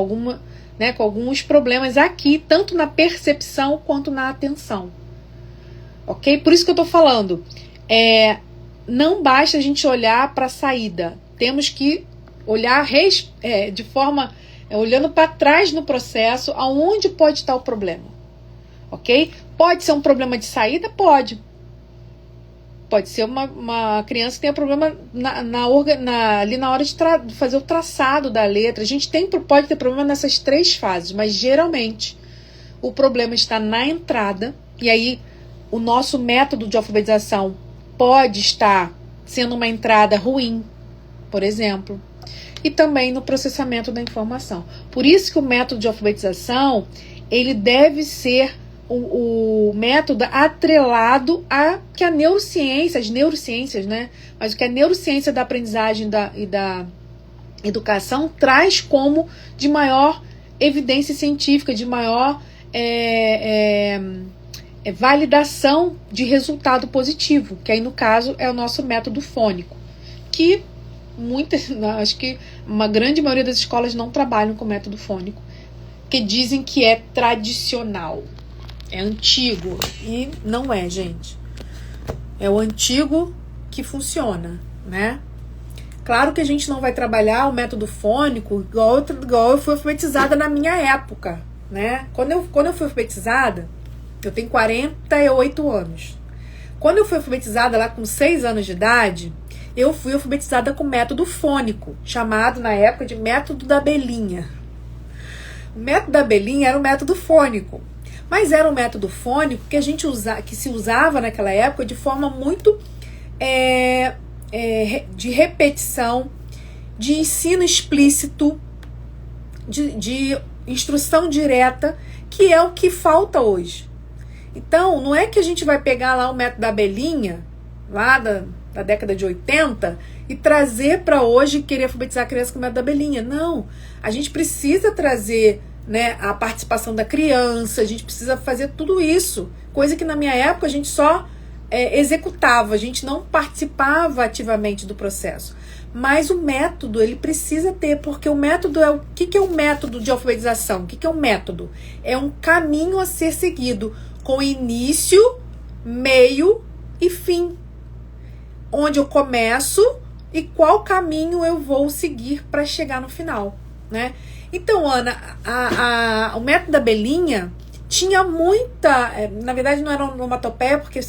alguns problemas aqui, tanto na percepção quanto na atenção. Ok? Por isso que eu estou falando. Não basta a gente olhar para a saída. Temos que olhar de forma, olhando para trás no processo, aonde pode estar o problema. Ok? Pode ser um problema de saída? Pode. Pode ser uma criança que tenha problema ali na hora de fazer o traçado da letra. A gente pode ter problema nessas 3 fases, mas geralmente o problema está na entrada, e aí o nosso método de alfabetização pode estar sendo uma entrada ruim, por exemplo, e também no processamento da informação. Por isso que o método de alfabetização, ele deve ser o método atrelado a que a neurociência, as neurociências, né? Mas o que a neurociência da aprendizagem e da educação traz como de maior evidência científica, de maior validação de resultado positivo, que aí no caso é o nosso método fônico, que acho que uma grande maioria das escolas não trabalham com método fônico, que dizem que é tradicional, é antigo, e não é, gente. É o antigo que funciona, né? Claro que a gente não vai trabalhar o método fônico igual eu fui alfabetizada na minha época, né? Quando eu fui alfabetizada, eu tenho 48 anos. Quando eu fui alfabetizada lá com 6 anos de idade, eu fui alfabetizada com método fônico, chamado na época de método da abelhinha. O método da abelhinha era um método fônico, mas era um método fônico que se usava naquela época de forma muito de repetição, de ensino explícito, de instrução direta, que é o que falta hoje. Então, não é que a gente vai pegar lá o método da abelhinha, lá da década de 80, e trazer para hoje, querer alfabetizar a criança com o método da abelhinha. Não, a gente precisa trazer, né, a participação da criança, a gente precisa fazer tudo isso, coisa que na minha época a gente só executava, a gente não participava ativamente do processo. Mas o método, ele precisa ter, porque o método o que é um método de alfabetização? O que é um método? É um caminho a ser seguido, com início, meio e fim. Onde eu começo e qual caminho eu vou seguir para chegar no final, né? Então, Ana, o método da abelhinha tinha muita... na verdade, não era onomatopeia, porque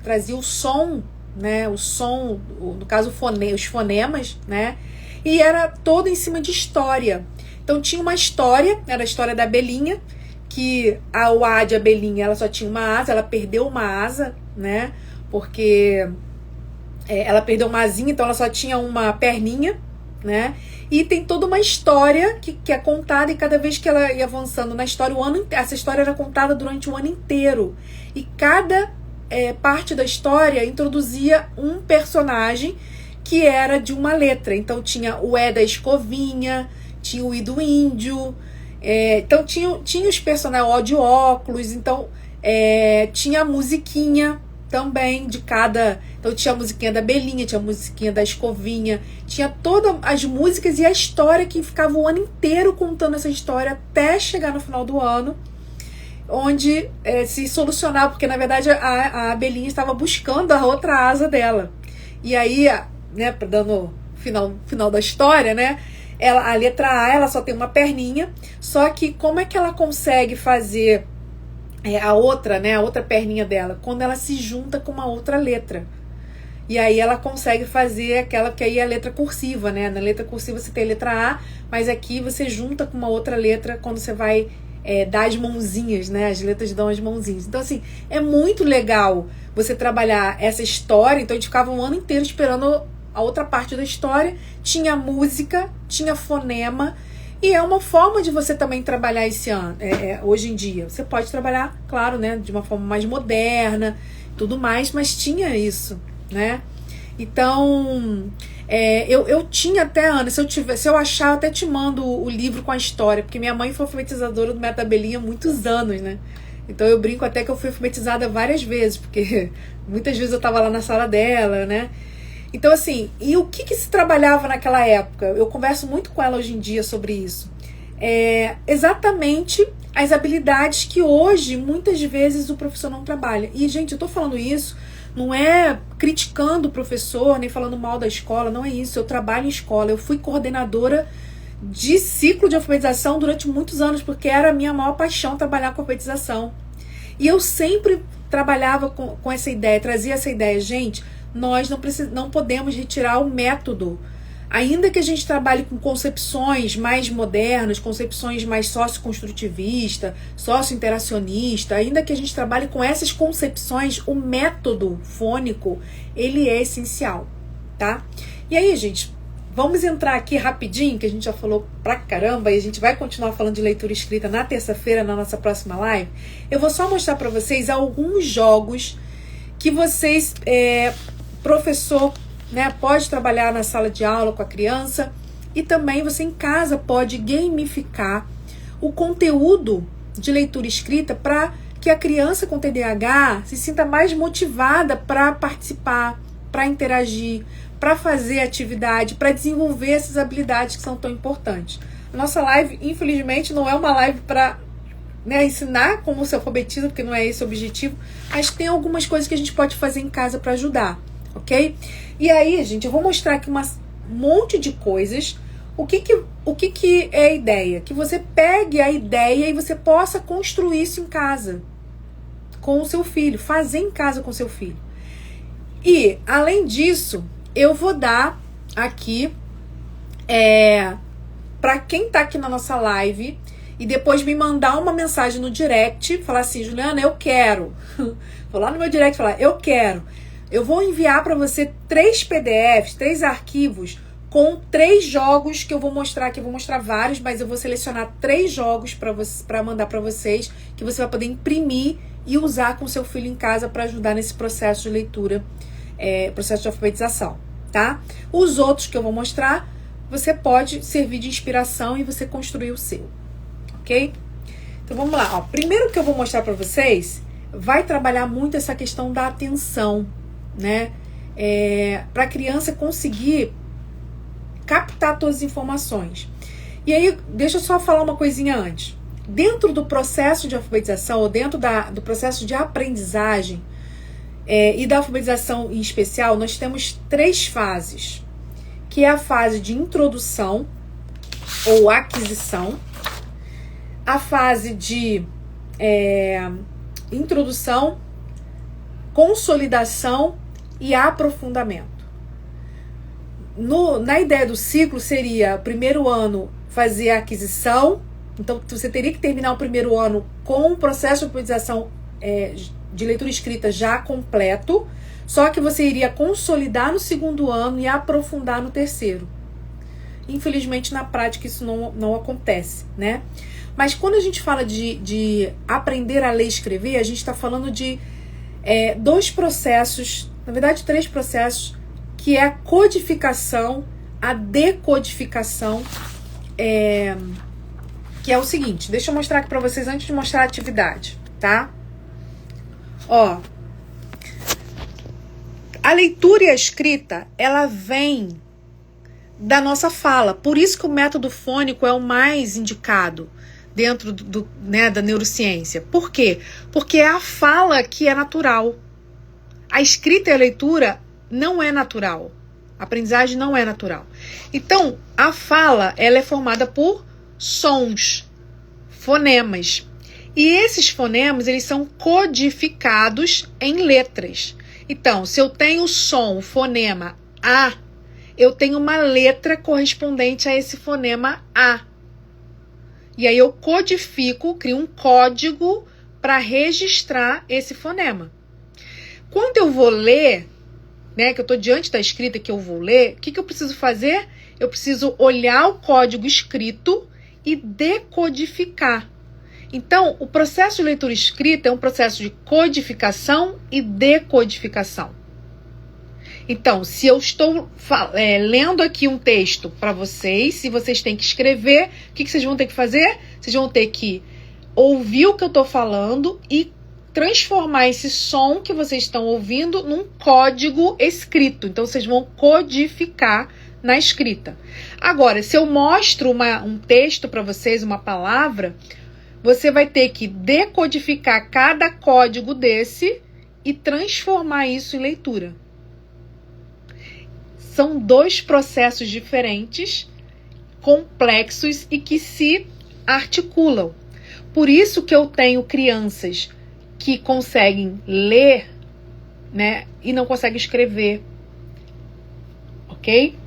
trazia o som, né? O som, no caso, os fonemas, né? E era todo em cima de história. Então, tinha uma história, era a história da abelhinha, que o A de abelhinha, ela só tinha uma asa, ela perdeu uma asa, né? Porque ela perdeu uma asinha, então ela só tinha uma perninha, né? E tem toda uma história que é contada, e cada vez que ela ia avançando na história, essa história era contada durante o ano inteiro. E cada parte da história introduzia um personagem que era de uma letra. Então tinha o E da escovinha, tinha o I do índio, então tinha os personagens, o de óculos, então tinha a musiquinha também de cada... Então tinha a musiquinha da abelhinha, tinha a musiquinha da escovinha, tinha todas as músicas e a história, que ficava o ano inteiro contando essa história até chegar no final do ano, onde se solucionava, porque na verdade a abelhinha estava buscando a outra asa dela. E aí, né, dando final da história, né, a letra A, ela só tem uma perninha, só que como é que ela consegue fazer a outra perninha dela? Quando ela se junta com uma outra letra. E aí ela consegue fazer aquela que aí é a letra cursiva, né? Na letra cursiva você tem a letra A, mas aqui você junta com uma outra letra quando você vai dar as mãozinhas, né? As letras dão as mãozinhas. Então, assim, é muito legal você trabalhar essa história. Então, a gente ficava um ano inteiro esperando a outra parte da história. Tinha música, tinha fonema. E é uma forma de você também trabalhar esse ano, hoje em dia. Você pode trabalhar, claro, né, de uma forma mais moderna, tudo mais, mas tinha isso, né? Então, eu tinha até, Ana, se eu achar, eu até te mando o livro com a história, porque minha mãe foi alfabetizadora do método Abelhinha há muitos anos, né? Então eu brinco até que eu fui alfabetizada várias vezes, porque muitas vezes eu estava lá na sala dela, né? Então, assim, e o que se trabalhava naquela época? Eu converso muito com ela hoje em dia sobre isso. Exatamente as habilidades que hoje, muitas vezes, o professor não trabalha. E, gente, eu tô falando isso, não é criticando o professor, nem falando mal da escola, não é isso. Eu trabalho em escola, eu fui coordenadora de ciclo de alfabetização durante muitos anos, porque era a minha maior paixão trabalhar com alfabetização. E eu sempre trabalhava com essa ideia, trazia essa ideia, gente, nós não podemos retirar o método. Ainda que a gente trabalhe com concepções mais modernas, concepções mais socioconstrutivistas, socio-interacionista, ainda que a gente trabalhe com essas concepções, o método fônico, ele é essencial, tá? E aí, gente, vamos entrar aqui rapidinho, que a gente já falou pra caramba, e a gente vai continuar falando de leitura escrita na terça-feira, na nossa próxima live. Eu vou só mostrar pra vocês alguns jogos que vocês, professor, né, pode trabalhar na sala de aula com a criança, e também você em casa pode gamificar o conteúdo de leitura escrita para que a criança com TDAH se sinta mais motivada para participar, para interagir, para fazer atividade, para desenvolver essas habilidades que são tão importantes. A nossa live, infelizmente, não é uma live para, né, ensinar como se alfabetiza, porque não é esse o objetivo, mas tem algumas coisas que a gente pode fazer em casa para ajudar, ok? E aí, gente, eu vou mostrar aqui um monte de coisas. O que é a ideia? Que você pegue a ideia e você possa construir isso em casa com o seu filho, fazer em casa com o seu filho. E, além disso, eu vou dar aqui para quem tá aqui na nossa live e depois me mandar uma mensagem no direct, falar assim, Juliana, eu quero. Vou lá no meu direct falar, eu quero. Eu vou enviar para você 3 PDFs, 3 arquivos com 3 jogos que eu vou mostrar aqui. Eu vou mostrar vários, mas eu vou selecionar 3 jogos para mandar para vocês, que você vai poder imprimir e usar com seu filho em casa para ajudar nesse processo de leitura, processo de alfabetização, tá? Os outros que eu vou mostrar, você pode servir de inspiração e você construir o seu, ok? Então vamos lá, ó. Primeiro que eu vou mostrar para vocês, vai trabalhar muito essa questão da atenção, né? Para a criança conseguir captar todas as informações. E aí, deixa eu só falar uma coisinha antes. Dentro do processo de alfabetização, ou dentro do processo de aprendizagem e da alfabetização em especial, nós temos 3 fases, que é a fase de introdução ou aquisição, a fase de introdução, consolidação e aprofundamento. Na ideia do ciclo seria, primeiro ano, fazer a aquisição. Então, você teria que terminar o primeiro ano com o processo de alfabetização de leitura escrita já completo, só que você iria consolidar no segundo ano e aprofundar no terceiro. Infelizmente, na prática, isso não acontece, né? Mas quando a gente fala de aprender a ler e escrever, a gente está falando de 2 processos, na verdade 3 processos, que é a codificação, a decodificação, que é o seguinte, deixa eu mostrar aqui para vocês antes de mostrar a atividade, tá? Ó, a leitura e a escrita, ela vem da nossa fala, por isso que o método fônico é o mais indicado dentro da neurociência. Por quê? Porque é a fala que é natural. A escrita e a leitura não é natural. A aprendizagem não é natural. Então, a fala, ela é formada por sons, fonemas. E esses fonemas, eles são codificados em letras. Então, se eu tenho o som, o fonema A, eu tenho uma letra correspondente a esse fonema A. E aí eu codifico, crio um código para registrar esse fonema. Quando eu vou ler, né, que eu estou diante da escrita que eu vou ler, o que eu preciso fazer? Eu preciso olhar o código escrito e decodificar. Então, o processo de leitura escrita é um processo de codificação e decodificação. Então, se eu estou lendo aqui um texto para vocês, se vocês têm que escrever, o que vocês vão ter que fazer? Vocês vão ter que ouvir o que eu estou falando e transformar esse som que vocês estão ouvindo num código escrito. Então, vocês vão codificar na escrita. Agora, se eu mostro um texto para vocês, uma palavra, você vai ter que decodificar cada código desse e transformar isso em leitura. São dois processos diferentes, complexos e que se articulam. Por isso que eu tenho crianças que conseguem ler, né, e não conseguem escrever. Ok?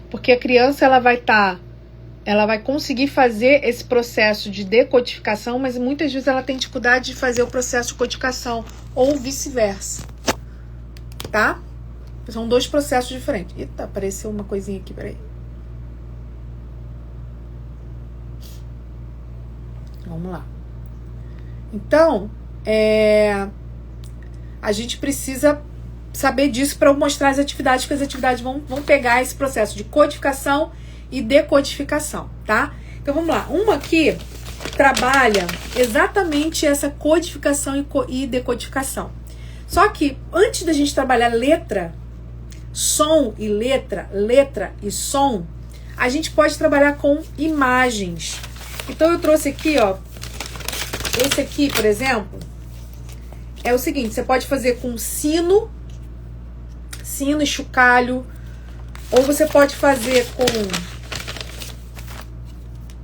Porque a criança ela vai conseguir fazer esse processo de decodificação, mas muitas vezes ela tem dificuldade de fazer o processo de codificação, ou vice-versa. Tá? São dois processos diferentes. Eita, apareceu uma coisinha aqui, peraí. Vamos lá. Então, a gente precisa saber disso para mostrar as atividades, porque as atividades vão pegar esse processo de codificação e decodificação, tá? Então, vamos lá. Uma aqui trabalha exatamente essa codificação e decodificação. Só que, antes da gente trabalhar letra, som e letra, letra e som, a gente pode trabalhar com imagens. Então, eu trouxe aqui, ó, esse aqui, por exemplo, é o seguinte, você pode fazer com sino e chocalho, ou você pode fazer com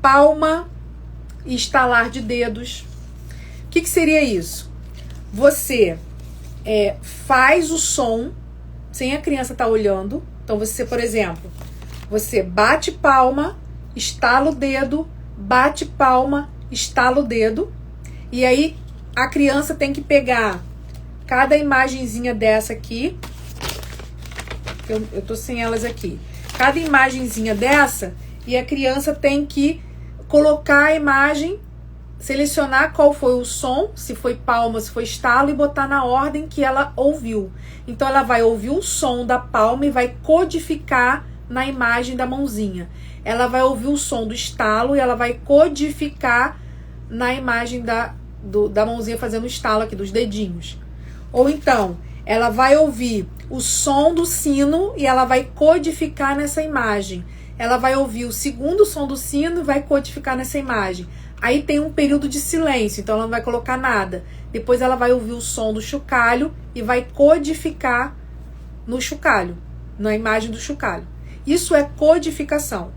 palma e estalar de dedos. O que seria isso? Você faz o som sem a criança estar olhando. Então você, por exemplo, você bate palma, estala o dedo, bate palma, estala o dedo, e aí a criança tem que pegar cada imagenzinha dessa aqui. Eu tô sem elas aqui. Cada imagenzinha dessa, e a criança tem que colocar a imagem, selecionar qual foi o som, se foi palma, se foi estalo, e botar na ordem que ela ouviu. Então ela vai ouvir o som da palma e vai codificar na imagem da mãozinha. Ela vai ouvir o som do estalo e ela vai codificar na imagem da mãozinha fazendo o estalo aqui, dos dedinhos. Ou então, ela vai ouvir o som do sino e ela vai codificar nessa imagem. Ela vai ouvir o segundo som do sino e vai codificar nessa imagem. Aí tem um período de silêncio, então ela não vai colocar nada. Depois ela vai ouvir o som do chocalho e vai codificar no chocalho, na imagem do chocalho. Isso é codificação.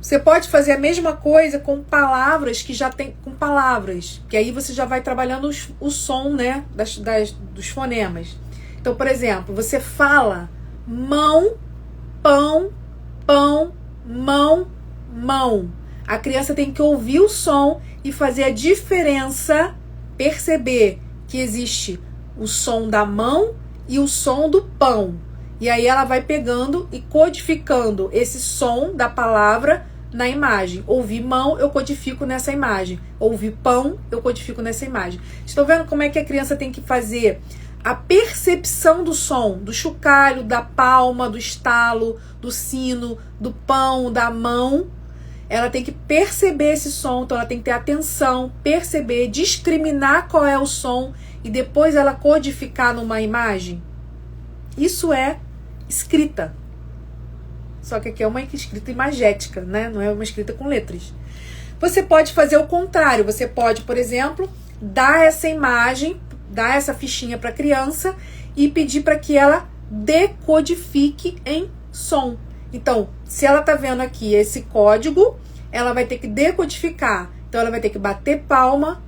Você pode fazer a mesma coisa com palavras que já tem, com palavras, que aí você já vai trabalhando o som, né, dos fonemas. Então, por exemplo, você fala mão, pão, pão, mão, mão. A criança tem que ouvir o som e fazer a diferença, perceber que existe o som da mão e o som do pão. E aí ela vai pegando e codificando esse som da palavra na imagem. Ouvir mão, eu codifico nessa imagem. Ouvir pão, eu codifico nessa imagem. Estão vendo como é que a criança tem que fazer a percepção do som, do chocalho, da palma, do estalo, do sino, do pão, da mão. Ela tem que perceber esse som, então ela tem que ter atenção, perceber, discriminar qual é o som e depois ela codificar numa imagem. Isso é escrita. Só que aqui é uma escrita imagética, né? Não é uma escrita com letras. Você pode fazer o contrário. Você pode, por exemplo, dar essa imagem, dar essa fichinha para a criança e pedir para que ela decodifique em som. Então, se ela está vendo aqui esse código, ela vai ter que decodificar. Então, ela vai ter que bater palma,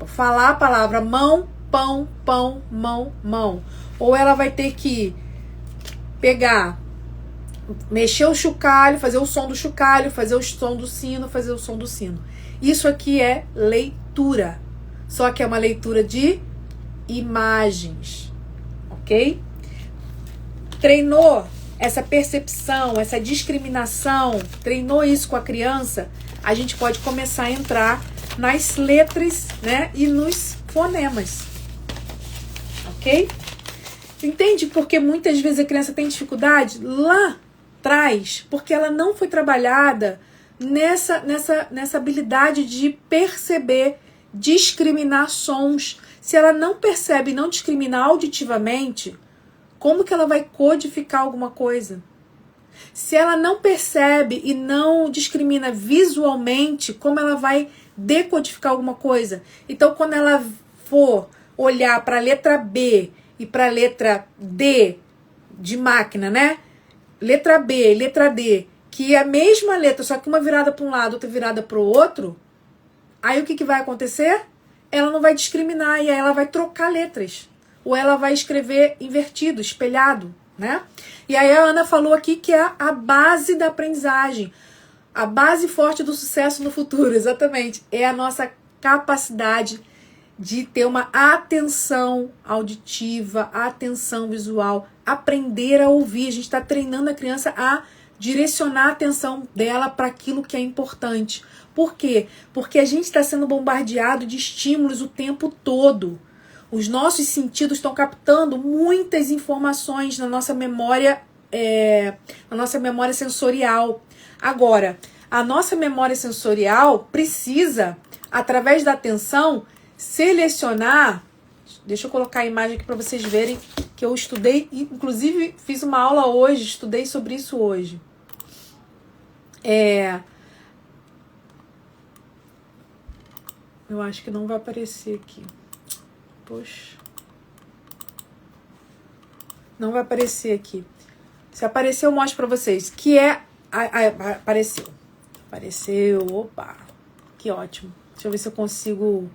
falar a palavra mão, pão, pão, mão, mão. Ou ela vai ter que pegar, mexer o chocalho, fazer o som do chocalho, fazer o som do sino, fazer o som do sino. Isso aqui é leitura. Só que é uma leitura de imagens. Ok? Treinou essa percepção, essa discriminação, treinou isso com a criança, a gente pode começar a entrar nas letras, né, e nos fonemas. Ok? Entende porque muitas vezes a criança tem dificuldade lá atrás? Porque ela não foi trabalhada nessa habilidade de perceber, discriminar sons. Se ela não percebe e não discrimina auditivamente, como que ela vai codificar alguma coisa? Se ela não percebe e não discrimina visualmente, como ela vai decodificar alguma coisa? Então, quando ela for olhar para a letra B e para a letra D de máquina, né? Letra B, letra D, que é a mesma letra, só que uma virada para um lado, outra virada para o outro, aí o que vai acontecer? Ela não vai discriminar e aí ela vai trocar letras. Ou ela vai escrever invertido, espelhado, né? E aí a Ana falou aqui que é a base da aprendizagem. A base forte do sucesso no futuro, exatamente. É a nossa capacidade de ter uma atenção auditiva, atenção visual, aprender a ouvir. A gente está treinando a criança a direcionar a atenção dela para aquilo que é importante. Por quê? Porque a gente está sendo bombardeado de estímulos o tempo todo. Os nossos sentidos estão captando muitas informações na nossa memória, sensorial. Agora, a nossa memória sensorial precisa, através da atenção, selecionar. Deixa eu colocar a imagem aqui para vocês verem que eu estudei, inclusive fiz uma aula hoje, estudei sobre isso hoje. Eu acho que não vai aparecer aqui. Poxa. Não vai aparecer aqui. Se aparecer, eu mostro pra vocês. Que é... Apareceu. Apareceu. Opa. Que ótimo. Deixa eu ver se eu consigo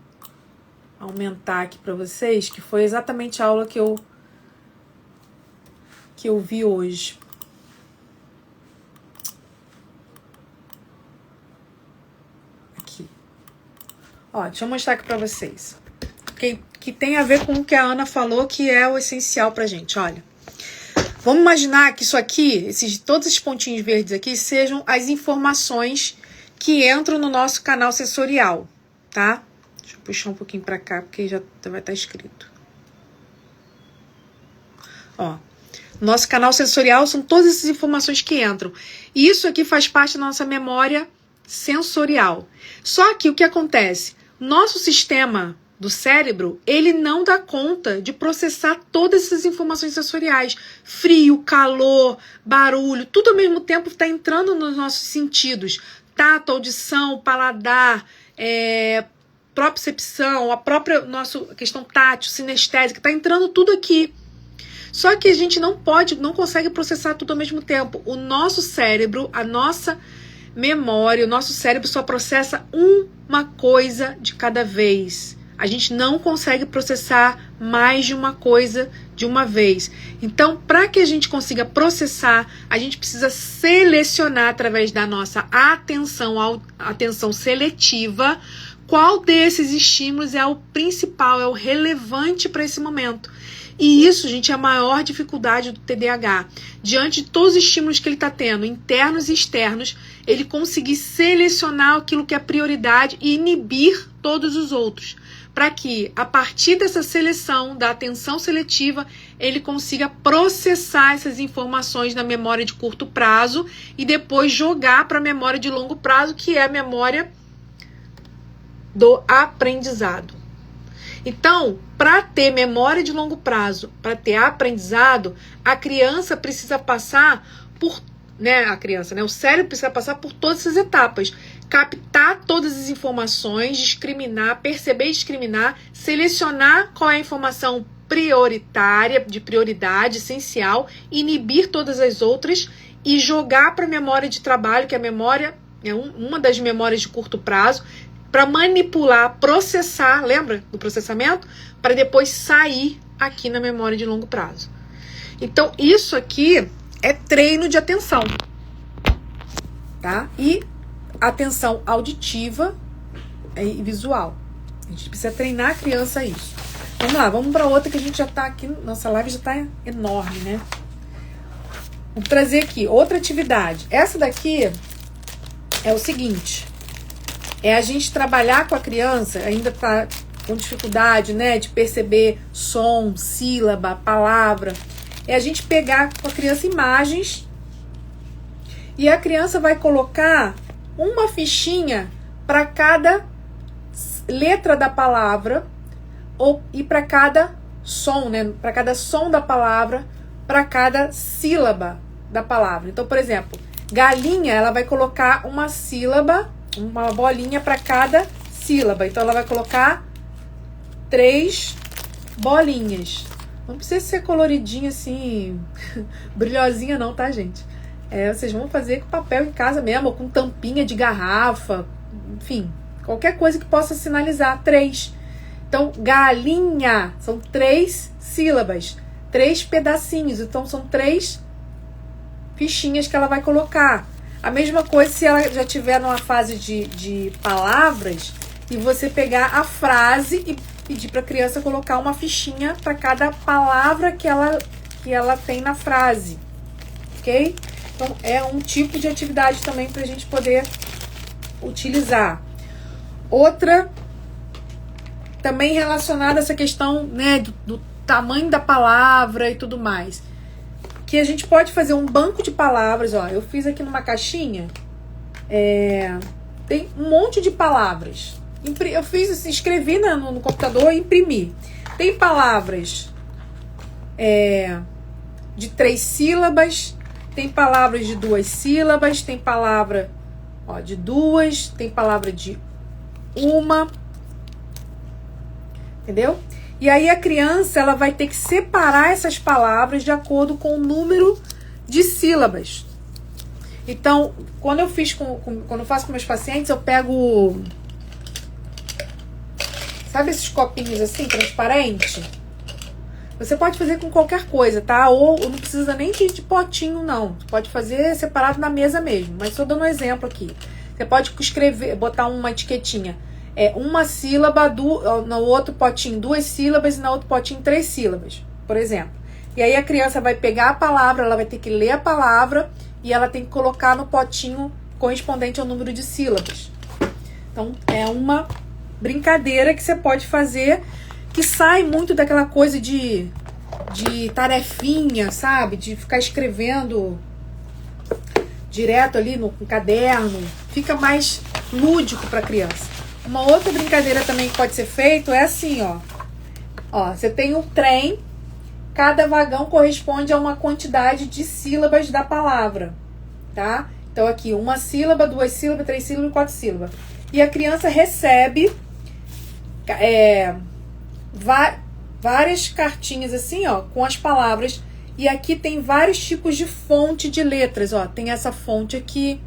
aumentar aqui pra vocês. Que foi exatamente a aula que eu vi hoje. Aqui. Ó, deixa eu mostrar aqui pra vocês. Que tem a ver com o que a Ana falou, que é o essencial pra gente. Olha, vamos imaginar que isso aqui, todos esses pontinhos verdes aqui, sejam as informações que entram no nosso canal sensorial, tá? Deixa eu puxar um pouquinho pra cá, porque já vai estar escrito. Ó, nosso canal sensorial são todas essas informações que entram. E isso aqui faz parte da nossa memória sensorial. Só que o que acontece? Nosso sistema do cérebro, ele não dá conta de processar todas essas informações sensoriais. Frio, calor, barulho, tudo ao mesmo tempo está entrando nos nossos sentidos. Tato, audição, paladar, propriocepção, a própria nossa questão tátil, sinestésica, está entrando tudo aqui. Só que a gente não consegue processar tudo ao mesmo tempo. O nosso cérebro, a nossa memória, o nosso cérebro só processa uma coisa de cada vez. A gente não consegue processar mais de uma coisa de uma vez. Então, para que a gente consiga processar, a gente precisa selecionar através da nossa atenção seletiva, qual desses estímulos é o principal, é o relevante para esse momento. E isso, gente, é a maior dificuldade do TDAH. Diante de todos os estímulos que ele está tendo, internos e externos, ele conseguir selecionar aquilo que é prioridade e inibir todos os outros. Para que, a partir dessa seleção, da atenção seletiva, ele consiga processar essas informações na memória de curto prazo e depois jogar para a memória de longo prazo, que é a memória do aprendizado. Então, para ter memória de longo prazo, para ter aprendizado, a criança precisa passar por... o cérebro precisa passar por todas essas etapas. Captar todas as informações, discriminar, perceber e discriminar, selecionar qual é a informação prioritária, de prioridade, essencial, inibir todas as outras e jogar para a memória de trabalho, que a memória é uma das memórias de curto prazo, para manipular, processar, lembra do processamento? Para depois sair aqui na memória de longo prazo. Então, isso aqui é treino de atenção, tá? E atenção auditiva e visual. A gente precisa treinar a criança a isso. Vamos lá, vamos para outra que a gente já tá aqui, nossa live já tá enorme, né? Vamos trazer aqui outra atividade. Essa daqui é o seguinte. É a gente trabalhar com a criança, ainda tá com dificuldade, né, de perceber som, sílaba, palavra. É a gente pegar com a criança imagens e a criança vai colocar uma fichinha para cada letra da palavra e para cada som, né, para cada som da palavra, para cada sílaba da palavra. Então, por exemplo, galinha, ela vai colocar uma sílaba, uma bolinha para cada sílaba. Então, ela vai colocar 3 bolinhas. Não precisa ser coloridinha assim, brilhosinha não, tá, gente? Vocês vão fazer com papel em casa mesmo, ou com tampinha de garrafa, enfim, qualquer coisa que possa sinalizar 3. Então, galinha, são 3 sílabas, 3 pedacinhos, então são 3 fichinhas que ela vai colocar. A mesma coisa se ela já estiver numa fase de palavras e você pegar a frase e pedir para a criança colocar uma fichinha para cada palavra que ela tem na frase, ok? Então, é um tipo de atividade também para a gente poder utilizar. Outra, também relacionada a essa questão, né, do tamanho da palavra e tudo mais, que a gente pode fazer um banco de palavras. Ó, eu fiz aqui numa caixinha, tem um monte de palavras. Eu fiz assim, escrevi no computador e imprimi. Tem palavras de 3 sílabas, tem palavras de 2 sílabas, tem palavra de 2, tem palavra de 1. Entendeu? E aí a criança ela vai ter que separar essas palavras de acordo com o número de sílabas. Então, quando eu faço com meus pacientes, eu pego, sabe esses copinhos assim, transparente? Você pode fazer com qualquer coisa, tá? Ou não precisa nem de potinho, não. Você pode fazer separado na mesa mesmo. Mas estou dando um exemplo aqui. Você pode botar uma etiquetinha. Uma sílaba, no outro potinho 2 sílabas e no outro potinho 3 sílabas, por exemplo. E aí a criança vai pegar a palavra, ela vai ter que ler a palavra e ela tem que colocar no potinho correspondente ao número de sílabas. Então, é uma brincadeira que você pode fazer, que sai muito daquela coisa de tarefinha, sabe? De ficar escrevendo direto ali no caderno. Fica mais lúdico para a criança. Uma outra brincadeira também que pode ser feito é assim, ó. Você tem um trem, cada vagão corresponde a uma quantidade de sílabas da palavra, tá? Então aqui, 1 sílaba, 2 sílabas, 3 sílabas e 4 sílabas. E a criança recebe várias cartinhas assim, ó, com as palavras. E aqui tem vários tipos de fonte de letras, ó. Tem essa fonte aqui,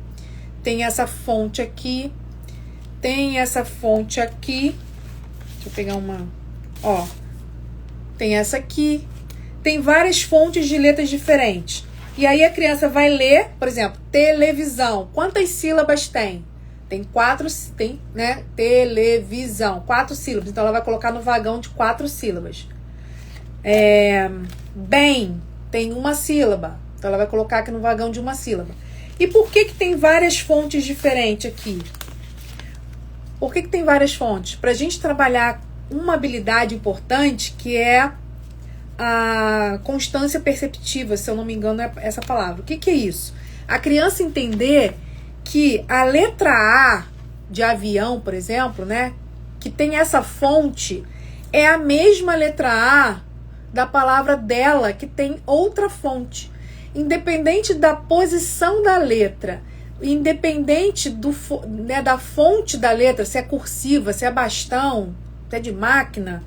tem essa fonte aqui, tem essa fonte aqui. Deixa eu pegar uma, ó. Tem essa aqui. Tem várias fontes de letras diferentes. E aí a criança vai ler, por exemplo, televisão. Quantas sílabas tem? Tem 4, né? Televisão, 4 sílabas. Então ela vai colocar no vagão de 4 sílabas. Bem, tem 1 sílaba. Então ela vai colocar aqui no vagão de 1 sílaba. E por que tem várias fontes diferentes aqui? Por que tem várias fontes? Para a gente trabalhar uma habilidade importante, que é a constância perceptiva, se eu não me engano é essa palavra. O que é isso? A criança entender que a letra A de avião, por exemplo, né, que tem essa fonte, é a mesma letra A da palavra dela, que tem outra fonte. Independente da posição da letra, independente da fonte da letra, se é cursiva, se é bastão, se é de máquina,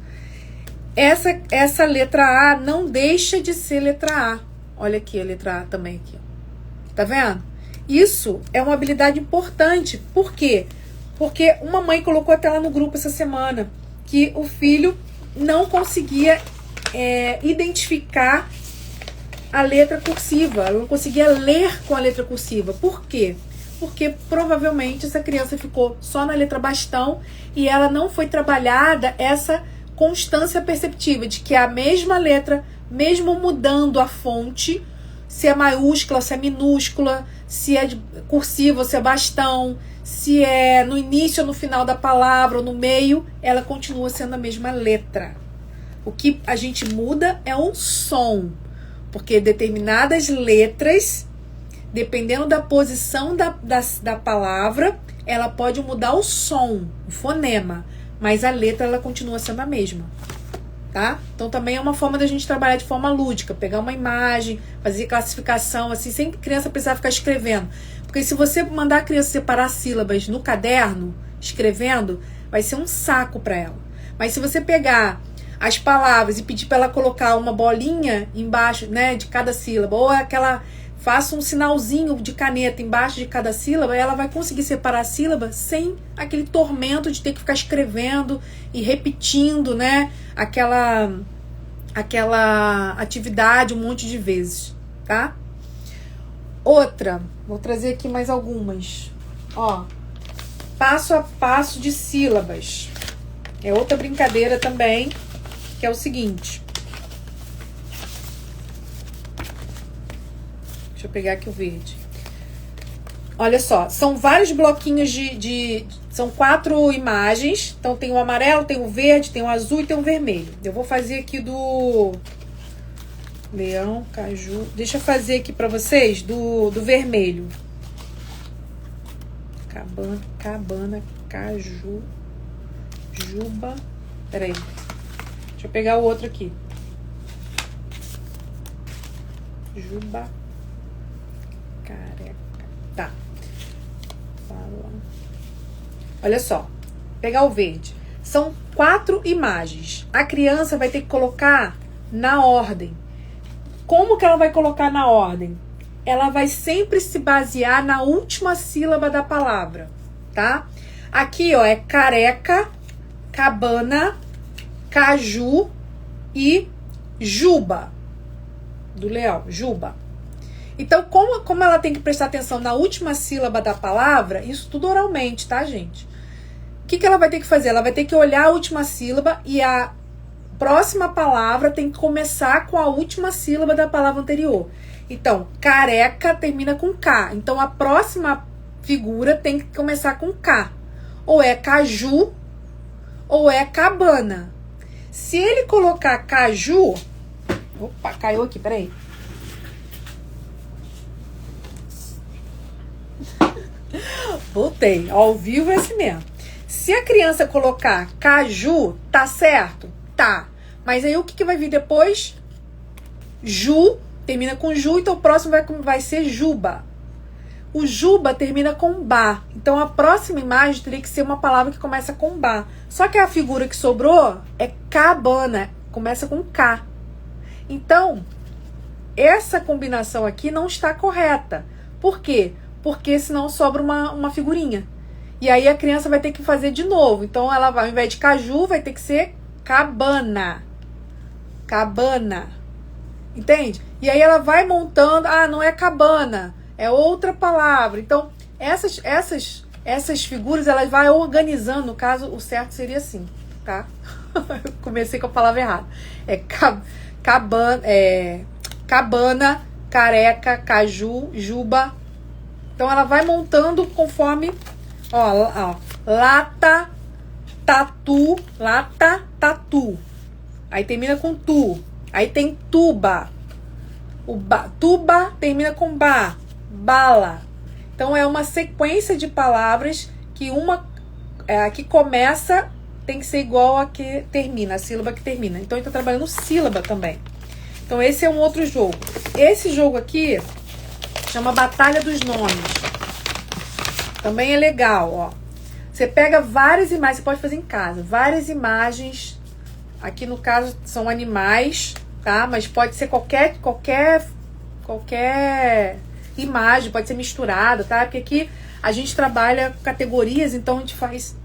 essa letra A não deixa de ser letra A. Olha aqui a letra A também aqui. Tá vendo? Isso é uma habilidade importante. Por quê? Porque uma mãe colocou até lá no grupo essa semana que o filho não conseguia identificar a letra cursiva. Ela não conseguia ler com a letra cursiva. Por quê? Porque provavelmente essa criança ficou só na letra bastão e ela não foi trabalhada essa constância perceptiva de que a mesma letra, mesmo mudando a fonte, se é maiúscula, se é minúscula, se é cursiva, se é bastão, se é no início ou no final da palavra ou no meio, ela continua sendo a mesma letra. O que a gente muda é o som, porque determinadas letras, dependendo da posição da palavra, ela pode mudar o som, o fonema, mas a letra ela continua sendo a mesma. Tá? Então também é uma forma da gente trabalhar de forma lúdica, pegar uma imagem, fazer classificação, assim, sem criança precisar ficar escrevendo. Porque se você mandar a criança separar sílabas no caderno, escrevendo, vai ser um saco para ela. Mas se você pegar as palavras e pedir para ela colocar uma bolinha embaixo, né, de cada sílaba, ou aquela, faça um sinalzinho de caneta embaixo de cada sílaba, ela vai conseguir separar a sílaba sem aquele tormento de ter que ficar escrevendo e repetindo, né, aquela atividade um monte de vezes, tá? Outra, vou trazer aqui mais algumas. Ó, passo a passo de sílabas. É outra brincadeira também, que é o seguinte. Deixa eu pegar aqui o verde. Olha só, são vários bloquinhos são 4 imagens. Então tem o amarelo, tem o verde, tem o azul e tem o vermelho. Eu vou fazer aqui do leão, caju. Deixa eu fazer aqui pra vocês do vermelho. Cabana, caju, juba. Peraí. Deixa eu pegar o outro aqui. Juba. Careca. Tá. Olha só. Pegar o verde. São 4 imagens. A criança vai ter que colocar na ordem. Como que ela vai colocar na ordem? Ela vai sempre se basear na última sílaba da palavra, tá? Aqui, ó, é careca, cabana, caju e juba. Do leão, juba. Então, como ela tem que prestar atenção na última sílaba da palavra, isso tudo oralmente, tá, gente? O que ela vai ter que fazer? Ela vai ter que olhar a última sílaba e a próxima palavra tem que começar com a última sílaba da palavra anterior. Então, careca termina com K. Então, a próxima figura tem que começar com K. Ou é caju, ou é cabana. Se ele colocar caju... Opa, caiu aqui, peraí. Voltei. Ao vivo é assim mesmo. Se a criança colocar caju, tá certo? Tá. Mas aí o que vai vir depois? Ju, termina com ju, então o próximo vai ser juba. O juba termina com ba. Então a próxima imagem teria que ser uma palavra que começa com ba. Só que a figura que sobrou é cabana, começa com K. Então, essa combinação aqui não está correta. Por quê? Porque senão sobra uma figurinha. E aí a criança vai ter que fazer de novo. Então ela vai, ao invés de caju, vai ter que ser cabana. Cabana. Entende? E aí ela vai montando, não é cabana, é outra palavra. Então, essas figuras, elas vai organizando, no caso, o certo seria assim, tá? Eu comecei com a palavra errada. Cabana, careca, caju, juba. Então, ela vai montando conforme, ó, lata, tatu. Aí termina com tu. Aí tem tuba. Tuba termina com ba. Bala. Então é uma sequência de palavras que a que começa tem que ser igual a que termina, a sílaba que termina. Então ele está trabalhando sílaba também. Então esse é um outro jogo. Esse jogo aqui chama Batalha dos Nomes. Também é legal, ó. Você pega várias imagens, você pode fazer em casa, várias imagens. Aqui no caso são animais, tá? Mas pode ser qualquer imagem, pode ser misturada, tá? Porque aqui a gente trabalha categorias, então a gente faz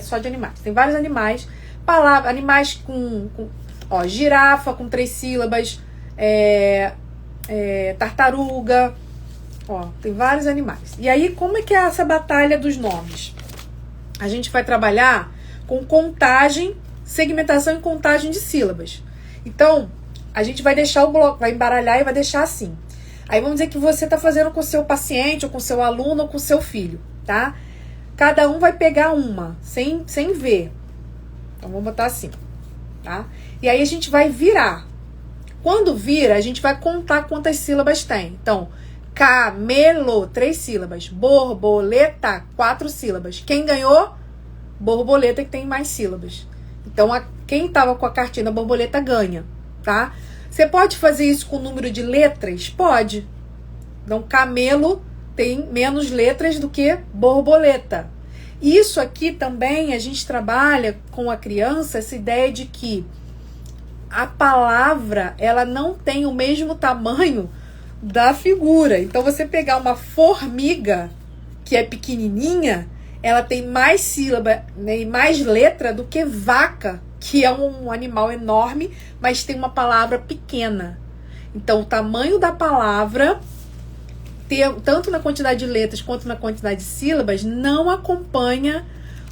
só de animais. Tem vários animais, animais com girafa com 3 sílabas, tartaruga, tem vários animais. E aí, como é que é essa batalha dos nomes? A gente vai trabalhar com contagem, segmentação e contagem de sílabas. Então, a gente vai deixar o bloco, vai embaralhar e vai deixar assim. Aí vamos dizer que você está fazendo com o seu paciente, ou com o seu aluno, ou com o seu filho, tá? Cada um vai pegar uma, sem ver. Então vamos botar assim, tá? E aí a gente vai virar. Quando vira, a gente vai contar quantas sílabas tem. Então, camelo, 3 sílabas. Borboleta, 4 sílabas. Quem ganhou? Borboleta, que tem mais sílabas. Então, quem estava com a cartinha da borboleta ganha, tá? Você pode fazer isso com o número de letras? Pode. Então, camelo tem menos letras do que borboleta. Isso aqui também a gente trabalha com a criança, essa ideia de que a palavra, ela não tem o mesmo tamanho da figura. Então, você pegar uma formiga, que é pequenininha, ela tem mais sílaba, né, e mais letra do que vaca, que é um animal enorme, mas tem uma palavra pequena. Então, o tamanho da palavra, tanto na quantidade de letras quanto na quantidade de sílabas, não acompanha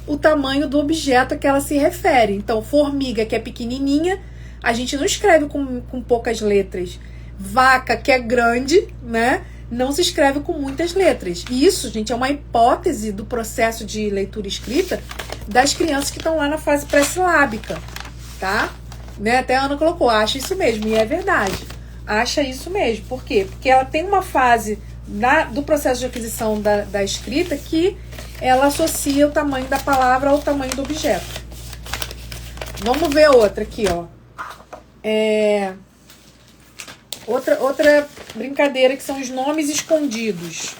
o tamanho do objeto a que ela se refere. Então, formiga, que é pequenininha, a gente não escreve com poucas letras. Vaca, que é grande, né, não se escreve com muitas letras. E isso, gente, é uma hipótese do processo de leitura e escrita das crianças que estão lá na fase pré-silábica, tá? Né? Até a Ana colocou, acha isso mesmo, e é verdade. Acha isso mesmo. Por quê? Porque ela tem uma fase do processo de aquisição da escrita que ela associa o tamanho da palavra ao tamanho do objeto. Vamos ver outra aqui, ó. Outra brincadeira, que são os nomes escondidos.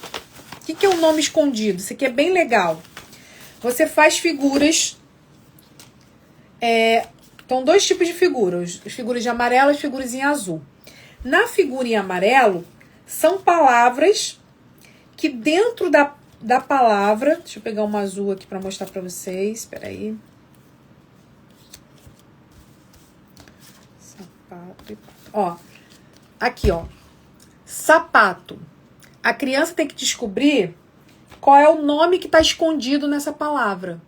O que é um nome escondido? Isso aqui é bem legal. Você faz figuras. Então, 2 tipos de figuras. As figuras de amarelo e as figuras em azul. Na figura em amarelo, são palavras que dentro da palavra... Deixa eu pegar uma azul aqui para mostrar para vocês. Espera aí. Sapato. Ó. Aqui, ó. Sapato. A criança tem que descobrir qual é o nome que está escondido nessa palavra.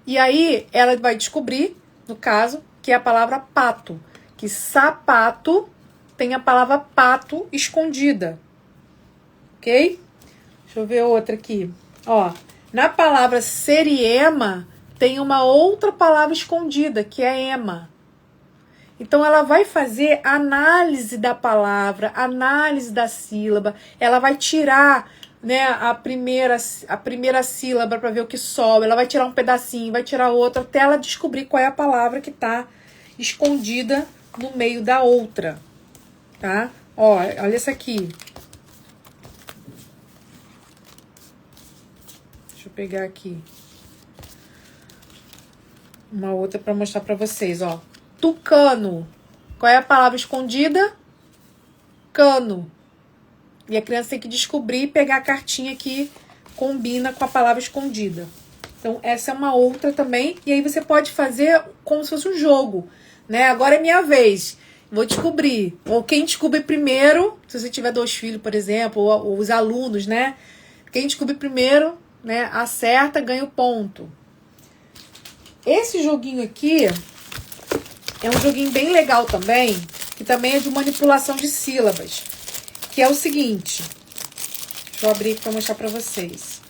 E aí, ela vai descobrir, no caso, que é a palavra pato. Que sapato tem a palavra pato escondida. Ok? Deixa eu ver outra aqui. Ó, na palavra seriema, tem uma outra palavra escondida, que é ema. Então, ela vai fazer análise da palavra, análise da sílaba. Ela vai tirar, né, a primeira sílaba para ver o que sobra. Ela vai tirar um pedacinho, vai tirar outro, até ela descobrir qual é a palavra que está escondida no meio da outra. Tá? Ó, olha essa aqui. Deixa eu pegar aqui uma outra para mostrar para vocês, ó. Tucano. Qual é a palavra escondida? Cano. E a criança tem que descobrir e pegar a cartinha que combina com a palavra escondida. Então, essa é uma outra também. E aí você pode fazer como se fosse um jogo, né? Agora é minha vez. Vou descobrir. Ou quem descobre primeiro, se você tiver 2 filhos, por exemplo, ou os alunos, né? Quem descobre primeiro, né, acerta, ganha o ponto. Esse joguinho aqui é um joguinho bem legal também, que também é de manipulação de sílabas, que é o seguinte. Deixa eu abrir aqui para mostrar para vocês.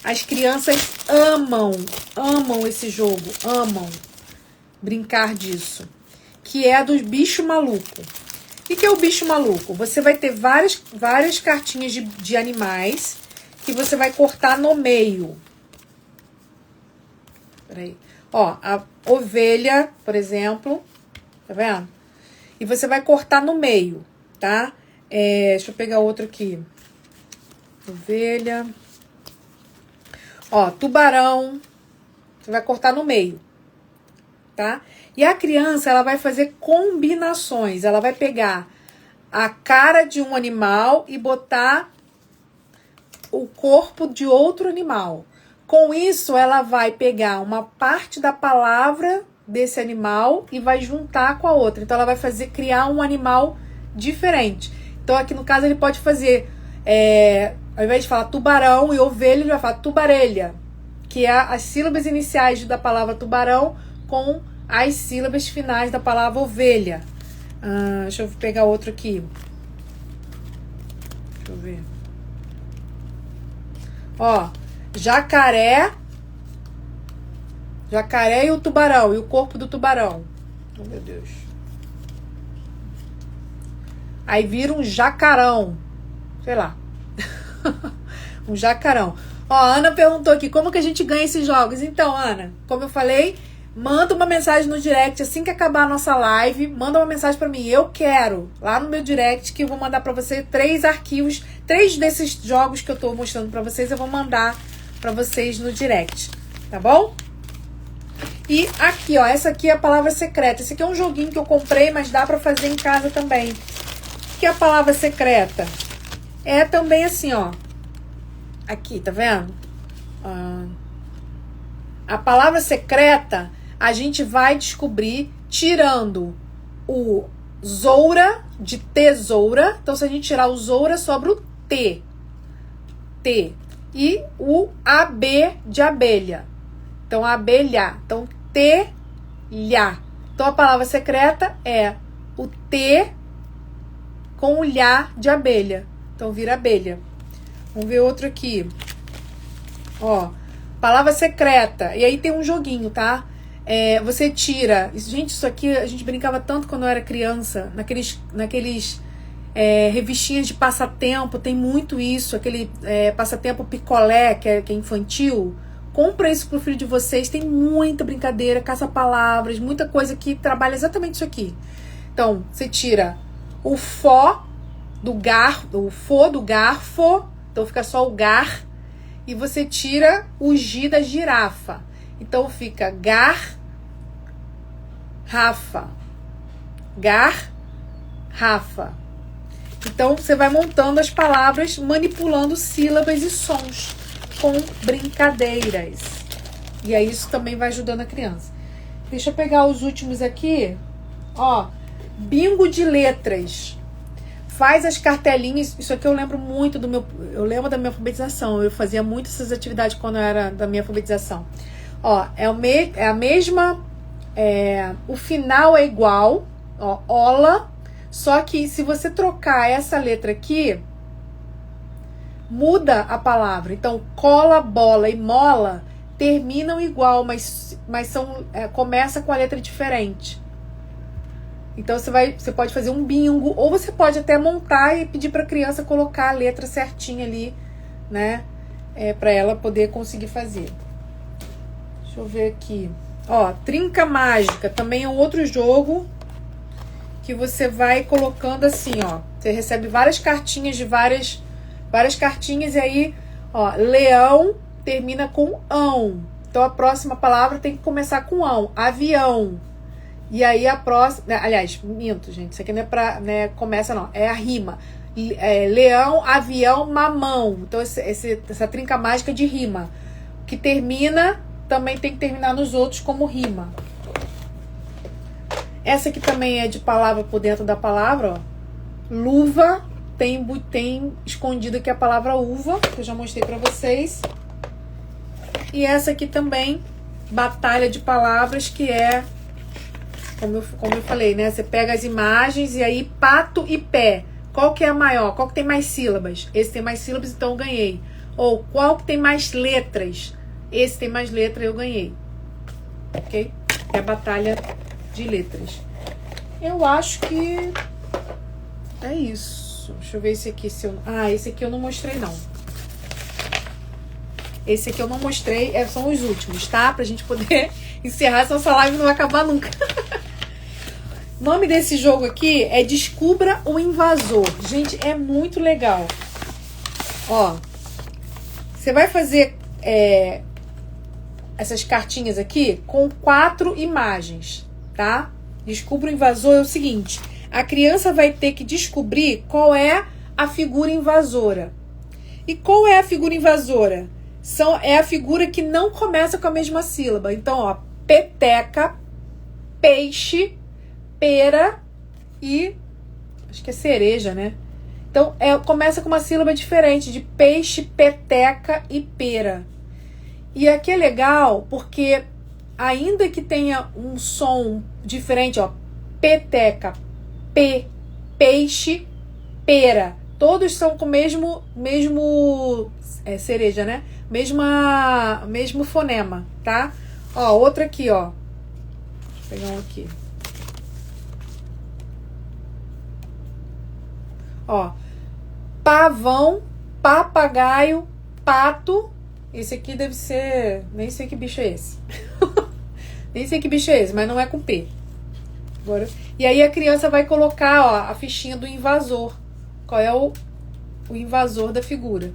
As crianças amam esse jogo, amam brincar disso, que é do bicho maluco. O que é o bicho maluco? Você vai ter várias cartinhas de animais que você vai cortar no meio. Peraí. Ó, a ovelha, por exemplo, tá vendo? E você vai cortar no meio, tá? Deixa eu pegar outro aqui. Ovelha. Ó, tubarão. Você vai cortar no meio, tá? E a criança, ela vai fazer combinações. Ela vai pegar a cara de um animal e botar o corpo de outro animal. Com isso, ela vai pegar uma parte da palavra desse animal e vai juntar com a outra. Então, ela vai criar um animal diferente. Então, aqui no caso, ele pode fazer, ao invés de falar tubarão e ovelha, ele vai falar tubarelha, que é as sílabas iniciais da palavra tubarão com as sílabas finais da palavra ovelha. Deixa eu pegar outro aqui. Deixa eu ver. Ó, jacaré e o tubarão, e o corpo do tubarão. Oh, meu Deus. Aí vira um jacarão. Sei lá. Um jacarão. Ó, a Ana perguntou aqui, como que a gente ganha esses jogos? Então, Ana, como eu falei, manda uma mensagem no direct assim que acabar a nossa live. Manda uma mensagem pra mim. Eu quero, lá no meu direct, que eu vou mandar pra você 3 arquivos. 3 desses jogos que eu tô mostrando pra vocês, eu vou mandar pra vocês no direct. Tá bom? E aqui, ó, essa aqui é a palavra secreta. Esse aqui é um joguinho que eu comprei, mas dá pra fazer em casa também. O que é a palavra secreta? É também assim, ó. Aqui, tá vendo? A palavra secreta a gente vai descobrir tirando o zoura de tesoura. Então, se a gente tirar o zoura, sobra o T. T. E o AB de abelha. Então, abelha. Então, telha. Então, a palavra secreta é o T com o lhá de abelha. Então, vira abelha. Vamos ver outro aqui. Ó, palavra secreta. E aí tem um joguinho, tá? Você tira... Gente, isso aqui a gente brincava tanto quando eu era criança. Naqueles revistinhas de passatempo. Tem muito isso. Aquele passatempo picolé, que é infantil. Compra isso pro filho de vocês. Tem muita brincadeira, caça-palavras, muita coisa que trabalha exatamente isso aqui. Então, você tira o fó do garfo. Então fica só o gar. E você tira o gi da girafa. Então fica Rafa. Rafa. Então você vai montando as palavras, manipulando sílabas e sons com brincadeiras. E aí isso também vai ajudando a criança. Deixa eu pegar os últimos aqui. Ó, bingo de letras. Faz as cartelinhas. Isso aqui eu lembro muito eu lembro da minha alfabetização. Eu fazia muito essas atividades quando eu era da minha alfabetização. Ó, é a mesma. O final é igual. Ó, ola. Só que se você trocar essa letra aqui, muda a palavra. Então, cola, bola e mola terminam igual, mas começa com a letra diferente. Então você pode fazer um bingo, ou você pode até montar e pedir para a criança colocar a letra certinha ali, né? Para ela poder conseguir fazer. Deixa eu ver aqui. Ó, trinca mágica também é um outro jogo que você vai colocando assim, ó. Você recebe várias cartinhas de várias cartinhas e aí, ó, leão termina com ão. Então a próxima palavra tem que começar com ão. Avião. E aí a próxima... Aliás, minto, gente. Isso aqui não é pra... Né, começa não. É a rima. Leão, avião, mamão. Então essa trinca mágica de rima. Que termina... Também tem que terminar nos outros como rima. Essa aqui também é de palavra por dentro da palavra, ó. Luva. Tem escondido aqui a palavra uva. Que eu já mostrei pra vocês. E essa aqui também... Batalha de palavras, que é... Como eu falei, né? Você pega as imagens e aí pato e pé. Qual que é a maior? Qual que tem mais sílabas? Esse tem mais sílabas, então eu ganhei. Ou qual que tem mais letras? Esse tem mais letras, eu ganhei. Ok? É a batalha de letras. Eu acho que é isso. Deixa eu ver esse aqui. Esse aqui eu não mostrei, não. Esse aqui eu não mostrei. São os últimos, tá? Pra gente poder encerrar, senão essa live não vai acabar nunca. O nome desse jogo aqui é Descubra o Invasor. Gente, é muito legal. Ó, você vai fazer essas cartinhas aqui com 4 imagens, tá? Descubra o Invasor é o seguinte. A criança vai ter que descobrir qual é a figura invasora. E qual é a figura invasora? É a figura que não começa com a mesma sílaba. Então, ó, peteca, peixe, pera e... acho que é cereja, né? Então, começa com uma sílaba diferente, de peixe, peteca e pera. E aqui é legal, porque ainda que tenha um som diferente, ó, peteca, peixe, pera, Todos são com o mesmo cereja, né? Mesmo fonema, tá? Ó, outra aqui, ó. Deixa eu pegar um aqui. Ó, pavão, papagaio, pato. Esse aqui deve ser... Nem sei que bicho é esse. Nem sei que bicho é esse, mas não é com P. Agora... E aí a criança vai colocar, ó, a fichinha do invasor. Qual é o invasor da figura,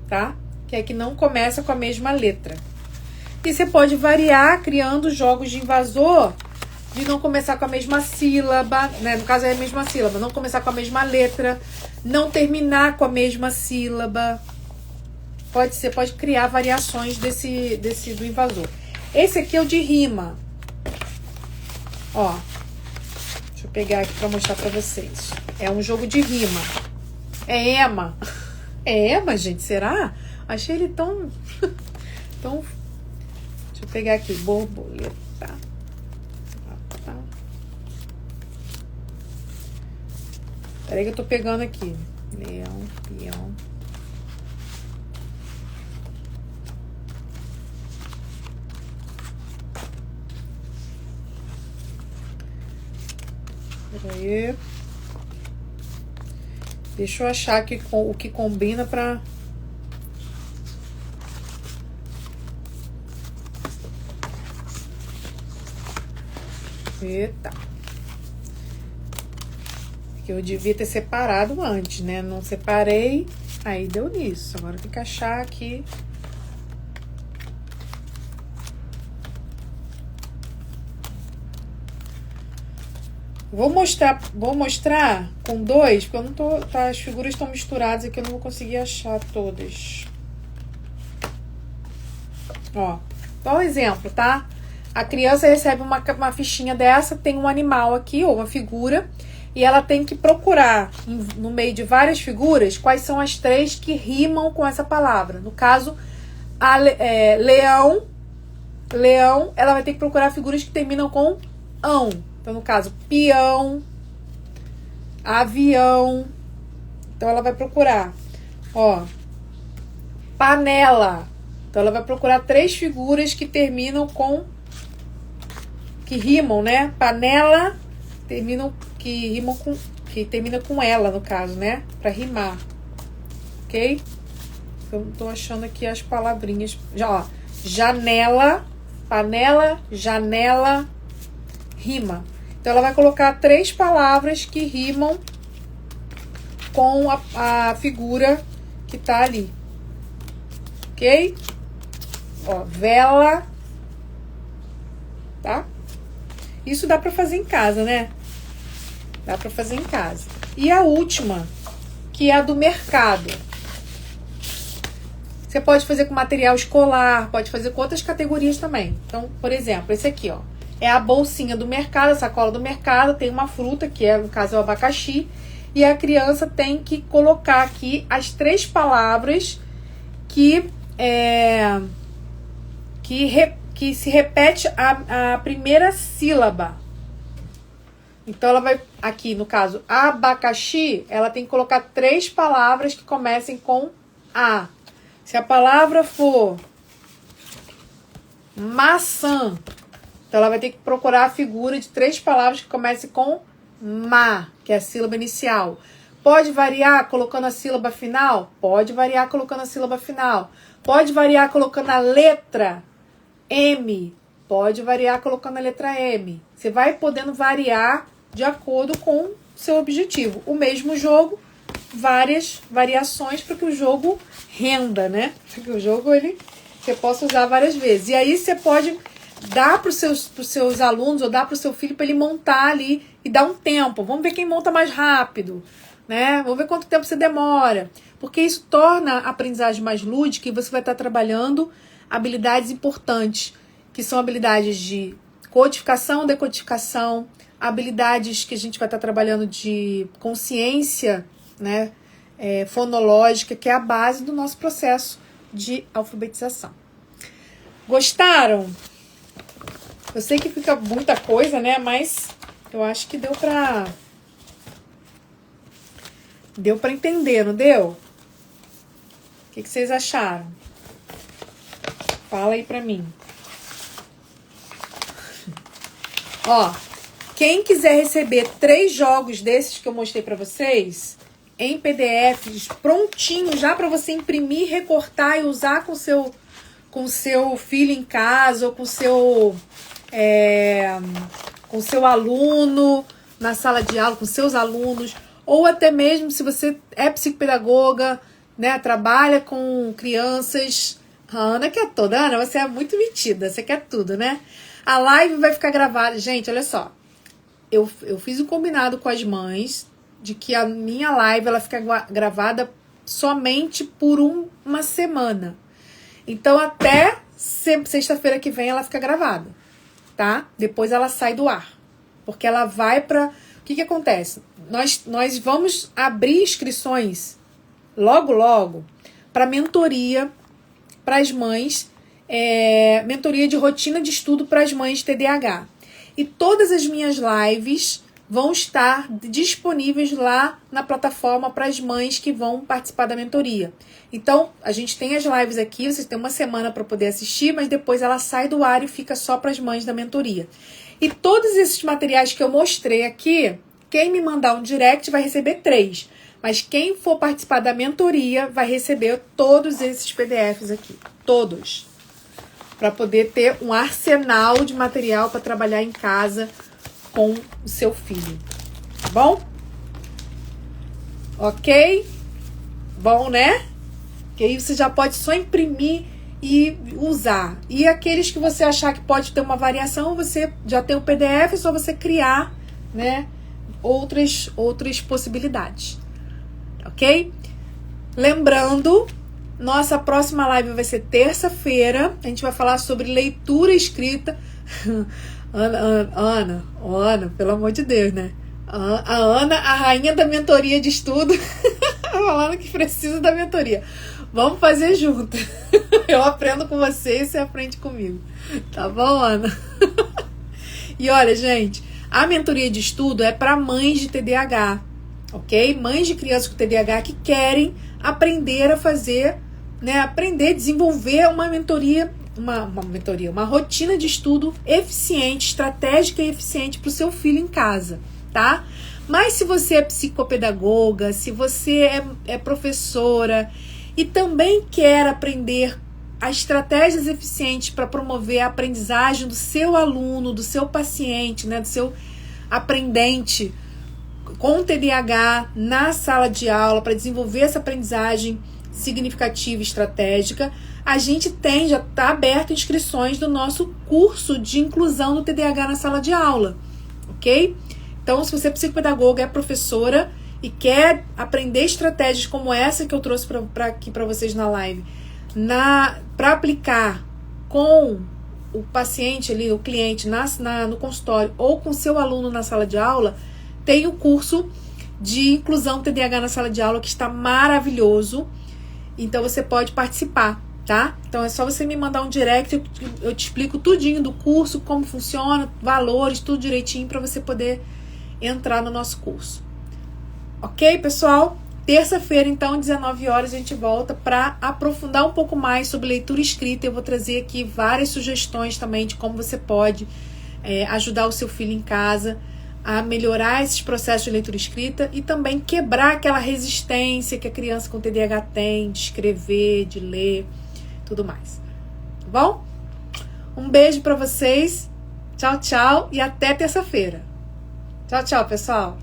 tá? Que é que não começa com a mesma letra. E você pode variar criando jogos de invasor de não começar com a mesma sílaba, né? No caso é a mesma sílaba, não começar com a mesma letra, não terminar com a mesma sílaba. Você pode criar variações desse do invasor. Esse aqui é o de rima. Ó, deixa eu pegar aqui pra mostrar pra vocês. É um jogo de rima. É ema. É ema, gente? Será? Achei ele tão... tão... Deixa eu pegar aqui. Borboleta. Peraí que eu tô pegando aqui. Leão, peão. Peraí. Deixa eu achar aqui o que combina pra... Eita. Que eu devia ter separado antes, né? Não separei, aí deu nisso. Agora tem que achar aqui. Vou mostrar com dois, porque eu não tô, tá, as figuras estão misturadas aqui, eu não vou conseguir achar todas. Ó, qual o exemplo, tá? A criança recebe uma fichinha dessa, tem um animal aqui, ou uma figura, e ela tem que procurar, no meio de várias figuras, quais são as 3 que rimam com essa palavra. No caso, leão, ela vai ter que procurar figuras que terminam com ão. Então, no caso, peão, avião. Então, ela vai procurar, ó, panela. Então, ela vai procurar 3 figuras que terminam com... que rimam, né? Panela, que termina com ela, no caso, né? Pra rimar. Ok? Eu não tô achando aqui as palavrinhas. Já, ó. Janela, panela, janela, rima. Então, ela vai colocar 3 palavras que rimam com a figura que tá ali. Ok? Ó, vela. Tá? Isso dá pra fazer em casa, né? Dá pra fazer em casa. E a última, que é a do mercado. Você pode fazer com material escolar, pode fazer com outras categorias também. Então, por exemplo, esse aqui, ó. É a bolsinha do mercado, a sacola do mercado, tem uma fruta, que é, no caso, é o abacaxi. E a criança tem que colocar aqui as 3 palavras que se repete a primeira sílaba. Então, ela vai, aqui no caso, abacaxi, ela tem que colocar 3 palavras que comecem com A. Se a palavra for maçã, então ela vai ter que procurar a figura de 3 palavras que comecem com ma, que é a sílaba inicial. Pode variar colocando a sílaba final? Pode variar colocando a sílaba final. Pode variar colocando a letra M. Pode variar colocando a letra M. Você vai podendo variar de acordo com o seu objetivo. O mesmo jogo, várias variações para que o jogo renda, né? Para que o jogo você possa usar várias vezes. E aí você pode dar para os seus alunos ou dar para o seu filho para ele montar ali e dar um tempo. Vamos ver quem monta mais rápido, né? Vamos ver quanto tempo você demora. Porque isso torna a aprendizagem mais lúdica e você vai estar trabalhando habilidades importantes, que são habilidades de codificação, decodificação, habilidades que a gente vai estar trabalhando de consciência, né, fonológica, que é a base do nosso processo de alfabetização. Gostaram? Eu sei que fica muita coisa, né, mas eu acho que deu Deu para entender, não deu? O que vocês acharam? Fala aí pra mim. Ó, quem quiser receber 3 jogos desses que eu mostrei pra vocês, em PDFs, prontinho, já pra você imprimir, recortar e usar com seu filho em casa ou com seu aluno na sala de aula, com seus alunos, ou até mesmo se você é psicopedagoga, né, trabalha com crianças. A Ana quer toda. Ana, você é muito metida, você quer tudo, né? A live vai ficar gravada. Gente, olha só. Eu fiz um combinado com as mães de que a minha live ela fica gravada somente por uma semana. Então, até sexta-feira que vem ela fica gravada, tá? Depois ela sai do ar. Porque ela vai para... O que acontece? Nós vamos abrir inscrições logo para mentoria para as mães, mentoria de rotina de estudo para as mães de TDAH. E todas as minhas lives vão estar disponíveis lá na plataforma para as mães que vão participar da mentoria. Então, a gente tem as lives aqui, vocês têm uma semana para poder assistir, mas depois ela sai do ar e fica só para as mães da mentoria. E todos esses materiais que eu mostrei aqui, quem me mandar um direct vai receber 3. Mas quem for participar da mentoria vai receber todos esses PDFs aqui. Todos. Para poder ter um arsenal de material para trabalhar em casa com o seu filho. Tá bom? Ok? Bom, né? Que aí você já pode só imprimir e usar. E aqueles que você achar que pode ter uma variação, você já tem o PDF, é só você criar, né, outras possibilidades. Ok? Lembrando, nossa próxima live vai ser terça-feira. A gente vai falar sobre leitura escrita. Ana, pelo amor de Deus, né? A Ana, a rainha da mentoria de estudo, falando que precisa da mentoria. Vamos fazer junto. Eu aprendo com você e você aprende comigo. Tá bom, Ana? E olha, gente, a mentoria de estudo é para mães de TDAH, ok? Mães de crianças com TDAH que querem aprender a fazer, né? Aprender a desenvolver uma mentoria, uma rotina de estudo eficiente, estratégica e eficiente para o seu filho em casa, tá? Mas se você é psicopedagoga, se você é professora e também quer aprender as estratégias eficientes para promover a aprendizagem do seu aluno, do seu paciente, né, do seu aprendente com TDAH na sala de aula, para desenvolver essa aprendizagem significativa e estratégica, a gente já está aberto inscrições do nosso curso de inclusão do TDAH na sala de aula, ok? Então, se você é psicopedagoga, é professora e quer aprender estratégias como essa que eu trouxe aqui para vocês na live, para aplicar com o paciente ali, o cliente no consultório ou com seu aluno na sala de aula, tem o curso de inclusão TDAH na sala de aula que está maravilhoso. Então você pode participar, tá? Então é só você me mandar um direct, eu te explico tudinho do curso, como funciona, valores, tudo direitinho para você poder entrar no nosso curso. Ok, pessoal? Terça-feira, então, 19 horas, a gente volta para aprofundar um pouco mais sobre leitura escrita. Eu vou trazer aqui várias sugestões também de como você pode ajudar o seu filho em casa a melhorar esses processos de leitura escrita e também quebrar aquela resistência que a criança com TDAH tem de escrever, de ler, tudo mais. Tá bom? Um beijo para vocês. Tchau, tchau e até terça-feira. Tchau, tchau, pessoal.